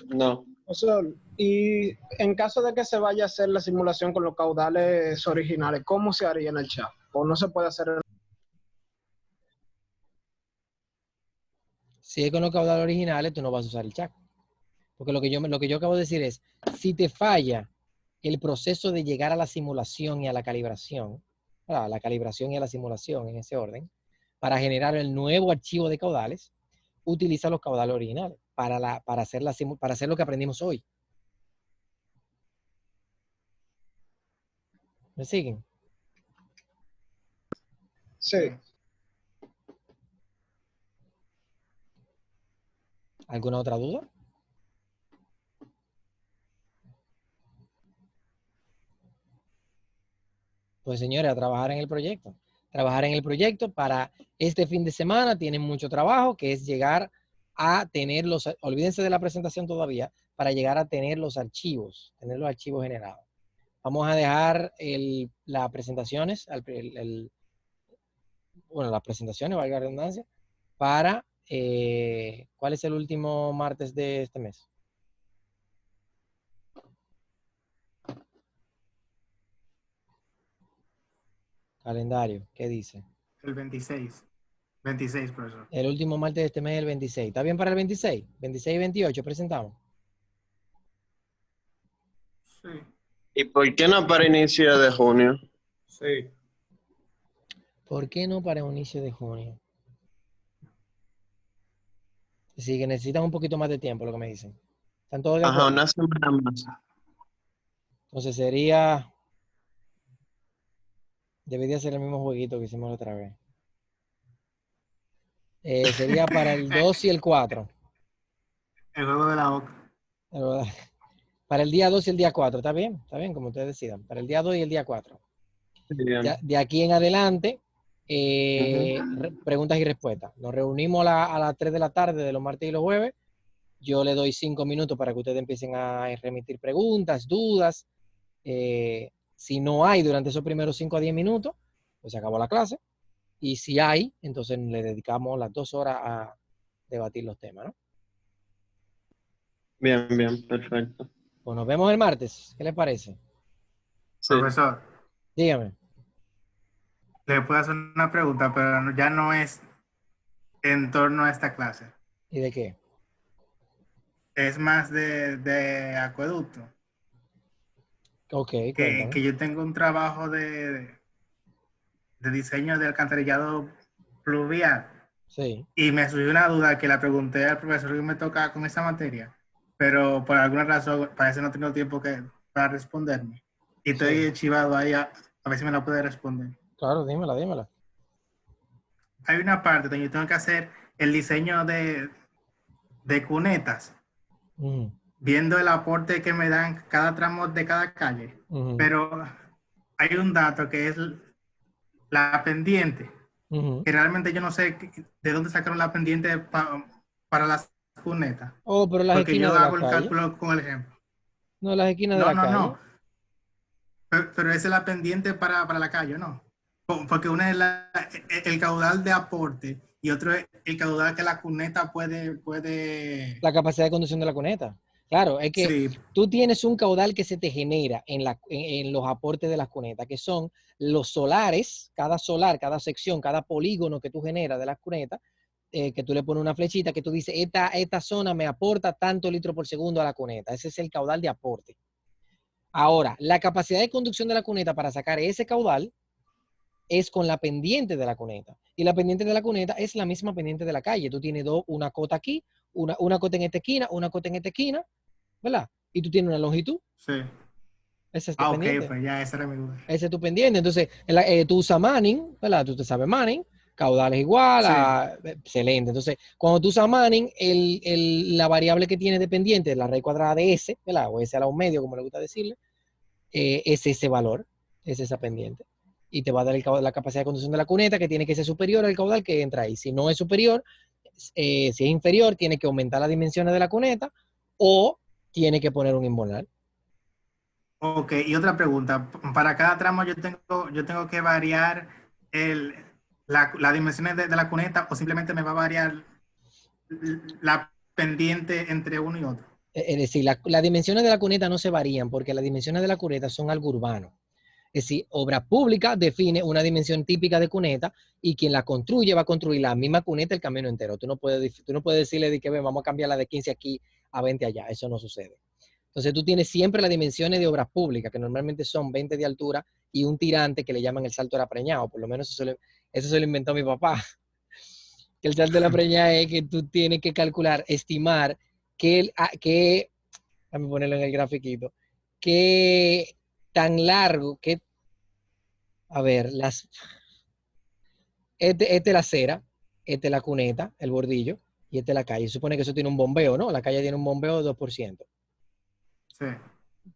no. O sea, y en caso de que se vaya a hacer la simulación con los caudales originales, ¿cómo se haría en el chat? ¿O no se puede hacer en... Si es con los caudales originales, tú no vas a usar el chat. Porque lo que yo acabo de decir es, si te falla el proceso de llegar a la simulación y a la calibración, a la calibración y a la simulación en ese orden, para generar el nuevo archivo de caudales, utiliza los caudales originales para hacer lo que aprendimos hoy. ¿Me siguen? Sí. ¿Alguna otra duda? Pues señores, a trabajar en el proyecto. Trabajar en el proyecto para este fin de semana. Tienen mucho trabajo, que es llegar a tener olvídense de la presentación todavía, para llegar a tener los archivos generados. Vamos a dejar las presentaciones, las presentaciones, valga la redundancia, para, ¿cuál es el último martes de este mes? Calendario, ¿qué dice? El 26. 26, profesor. El último martes de este mes es el 26. ¿Está bien para el 26? 26 y 28 presentamos. Sí. ¿Y por qué no para inicio de junio? Sí. ¿Por qué no para inicio de junio? Sí, que necesitan un poquito más de tiempo, lo que me dicen. ¿Están todos de acuerdo? Ajá, una semana más. Entonces debería ser el mismo jueguito que hicimos la otra vez. Sería para el 2 y el 4. El juego de la boca. Para el día 2 y el día 4, ¿está bien? Está bien, como ustedes decidan. Para el día 2 y el día 4. De aquí en adelante, preguntas y respuestas. Nos reunimos a las 3 de la tarde de los martes y los jueves. Yo le doy 5 minutos para que ustedes empiecen a remitir preguntas, dudas. Si no hay durante esos primeros 5 a 10 minutos, pues se acabó la clase. Y si hay, entonces le dedicamos las 2 horas a debatir los temas, ¿no? Bien, perfecto. Pues nos vemos el martes. ¿Qué les parece? Sí. Profesor, Dígame. le puedo hacer una pregunta, pero ya no es en torno a esta clase. ¿Y de qué? Es más de acueducto. Ok, que yo tengo un trabajo de diseño de alcantarillado pluvial. Sí. Y me surgió una duda que la pregunté al profesor que me toca con esa materia, pero por alguna razón parece no tener tiempo para responderme. Y estoy chivado ahí a ver si me la puede responder. Claro, dímela. Hay una parte donde yo tengo que hacer el diseño de cunetas, viendo el aporte que me dan cada tramo de cada calle. Pero hay un dato que es la pendiente, Ujú. que realmente yo no sé de dónde sacaron la pendiente para las cunetas, Oh, pero las porque esquinas yo de la hago el calle. cálculo con el ejemplo. No, las esquinas de No, la no, calle. no, pero esa es la pendiente para la calle, ¿no? Porque una es el caudal de aporte y otro es el caudal que la cuneta puede, La capacidad de conducción de la cuneta. Claro, es que sí, tú tienes un caudal que se te genera en los aportes de las cunetas, que son los solares, cada solar, cada sección, cada polígono que tú generas de las cunetas, que tú le pones una flechita que tú dices, esta zona me aporta tanto litro por segundo a la cuneta. Ese es el caudal de aporte. Ahora, la capacidad de conducción de la cuneta para sacar ese caudal es con la pendiente de la cuneta. Y la pendiente de la cuneta es la misma pendiente de la calle. Tú tienes una cota aquí, una cota en esta esquina, una cota en esta esquina, ¿verdad? Y tú tienes una longitud. sí. Esa es tu Ah, ok, pendiente. pues ya, esa era mi duda. Esa es tu pendiente. Entonces, tú usas Manning, ¿verdad? Tú te sabes Manning, caudal es igual Sí. a... Excelente. Entonces, cuando tú usas Manning, la variable que tienes de pendiente, la raíz cuadrada de S, ¿verdad? O S a la un medio, como le gusta decirle, es ese valor, es esa pendiente. Y te va a dar la capacidad de conducción de la cuneta, que tiene que ser superior al caudal que entra ahí. Si no es superior, si es inferior, tiene que aumentar las dimensiones de la cuneta o tiene que poner un invernal. Ok, y otra pregunta. Para cada tramo yo tengo que variar las dimensiones de la cuneta o simplemente me va a variar la pendiente entre uno y otro. Es decir, las dimensiones de la cuneta no se varían porque las dimensiones de la cuneta son algo urbano. Es decir, obra pública define una dimensión típica de cuneta y quien la construye va a construir la misma cuneta el camino entero. Tú no puedes decirle de que vamos a cambiarla de 15 aquí a 20 allá. Eso no sucede. Entonces tú tienes siempre las dimensiones de obras públicas, que normalmente son 20 de altura y un tirante que le llaman el salto de la preñada. Por lo menos eso se lo inventó mi papá. Que el salto de la preñada es que tú tienes que calcular, estimar déjame ponerlo en el grafiquito, qué tan largo, a ver, este es la acera, este es la cuneta, el bordillo, y este es la calle. Se supone que eso tiene un bombeo, ¿no? La calle tiene un bombeo de 2%. Sí.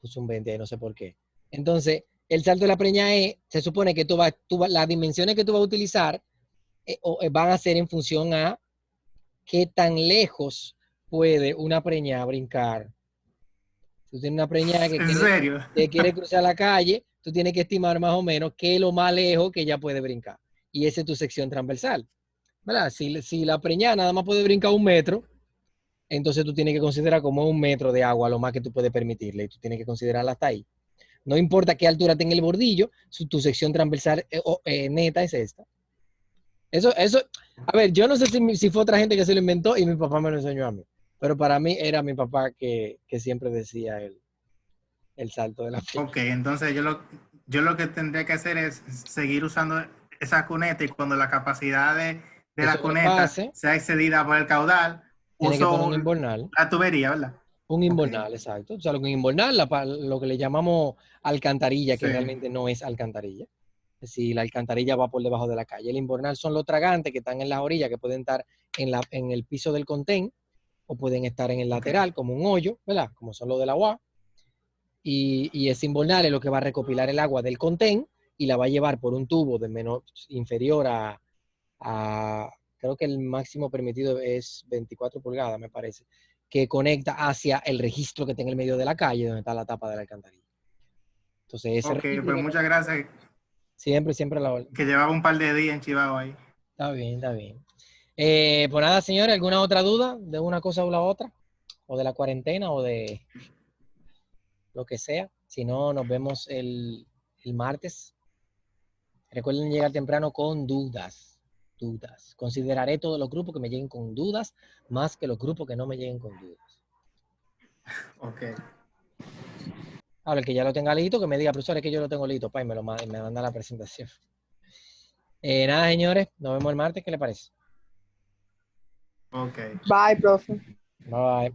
Pues un 20 ahí, no sé por qué. Entonces, el salto de la preñada se supone que las dimensiones que tú vas a utilizar van a ser en función a qué tan lejos puede una preñada brincar. Tú tienes una preñada ¿En serio? que quiere cruzar la calle, tú tienes que estimar más o menos qué es lo más lejos que ella puede brincar. Y esa es tu sección transversal. ¿Verdad? Si la preñada nada más puede brincar 1 metro, entonces tú tienes que considerar como 1 metro de agua lo más que tú puedes permitirle. Y tú tienes que considerarla hasta ahí. No importa qué altura tenga el bordillo, tu sección transversal neta es esta. Eso, a ver, yo no sé si fue otra gente que se lo inventó y mi papá me lo enseñó a mí. Pero para mí era mi papá que siempre decía el salto de la preñada. Ok, entonces yo lo que tendría que hacer es seguir usando esa cuneta y cuando la capacidad de la cuneta sea excedida por el caudal, tiene que poner uso un invernal. la tubería, ¿verdad? Un invernal, exacto. O sea, lo que un invernal, lo que le llamamos alcantarilla, que Sí. realmente no es alcantarilla. Es decir, la alcantarilla va por debajo de la calle. El invernal son los tragantes que están en las orillas, que pueden estar en el piso del contén o pueden estar en el lateral, como un hoyo, ¿verdad? Como son los de la UA. Y ese invernal es lo que va a recopilar el agua del contén y la va a llevar por un tubo de inferior creo que el máximo permitido es 24 pulgadas, me parece, que conecta hacia el registro que está en el medio de la calle, donde está la tapa de la alcantarilla. Entonces, ese Ok, registro pues muchas gracias. siempre la orden. Que llevaba un par de días en Chivao ahí. Está bien, está bien. Pues nada, señores, ¿alguna otra duda de una cosa o la otra? ¿O de la cuarentena o de lo que sea? Si no, nos vemos el martes. Recuerden llegar temprano con dudas. Consideraré todos los grupos que me lleguen con dudas más que los grupos que no me lleguen con dudas. Ok. Ahora, el que ya lo tenga listo, que me diga, profesor, es que yo lo tengo listo, y me manda la presentación. Nada, señores, nos vemos el martes, ¿qué le parece? Ok. Bye, profe. Bye.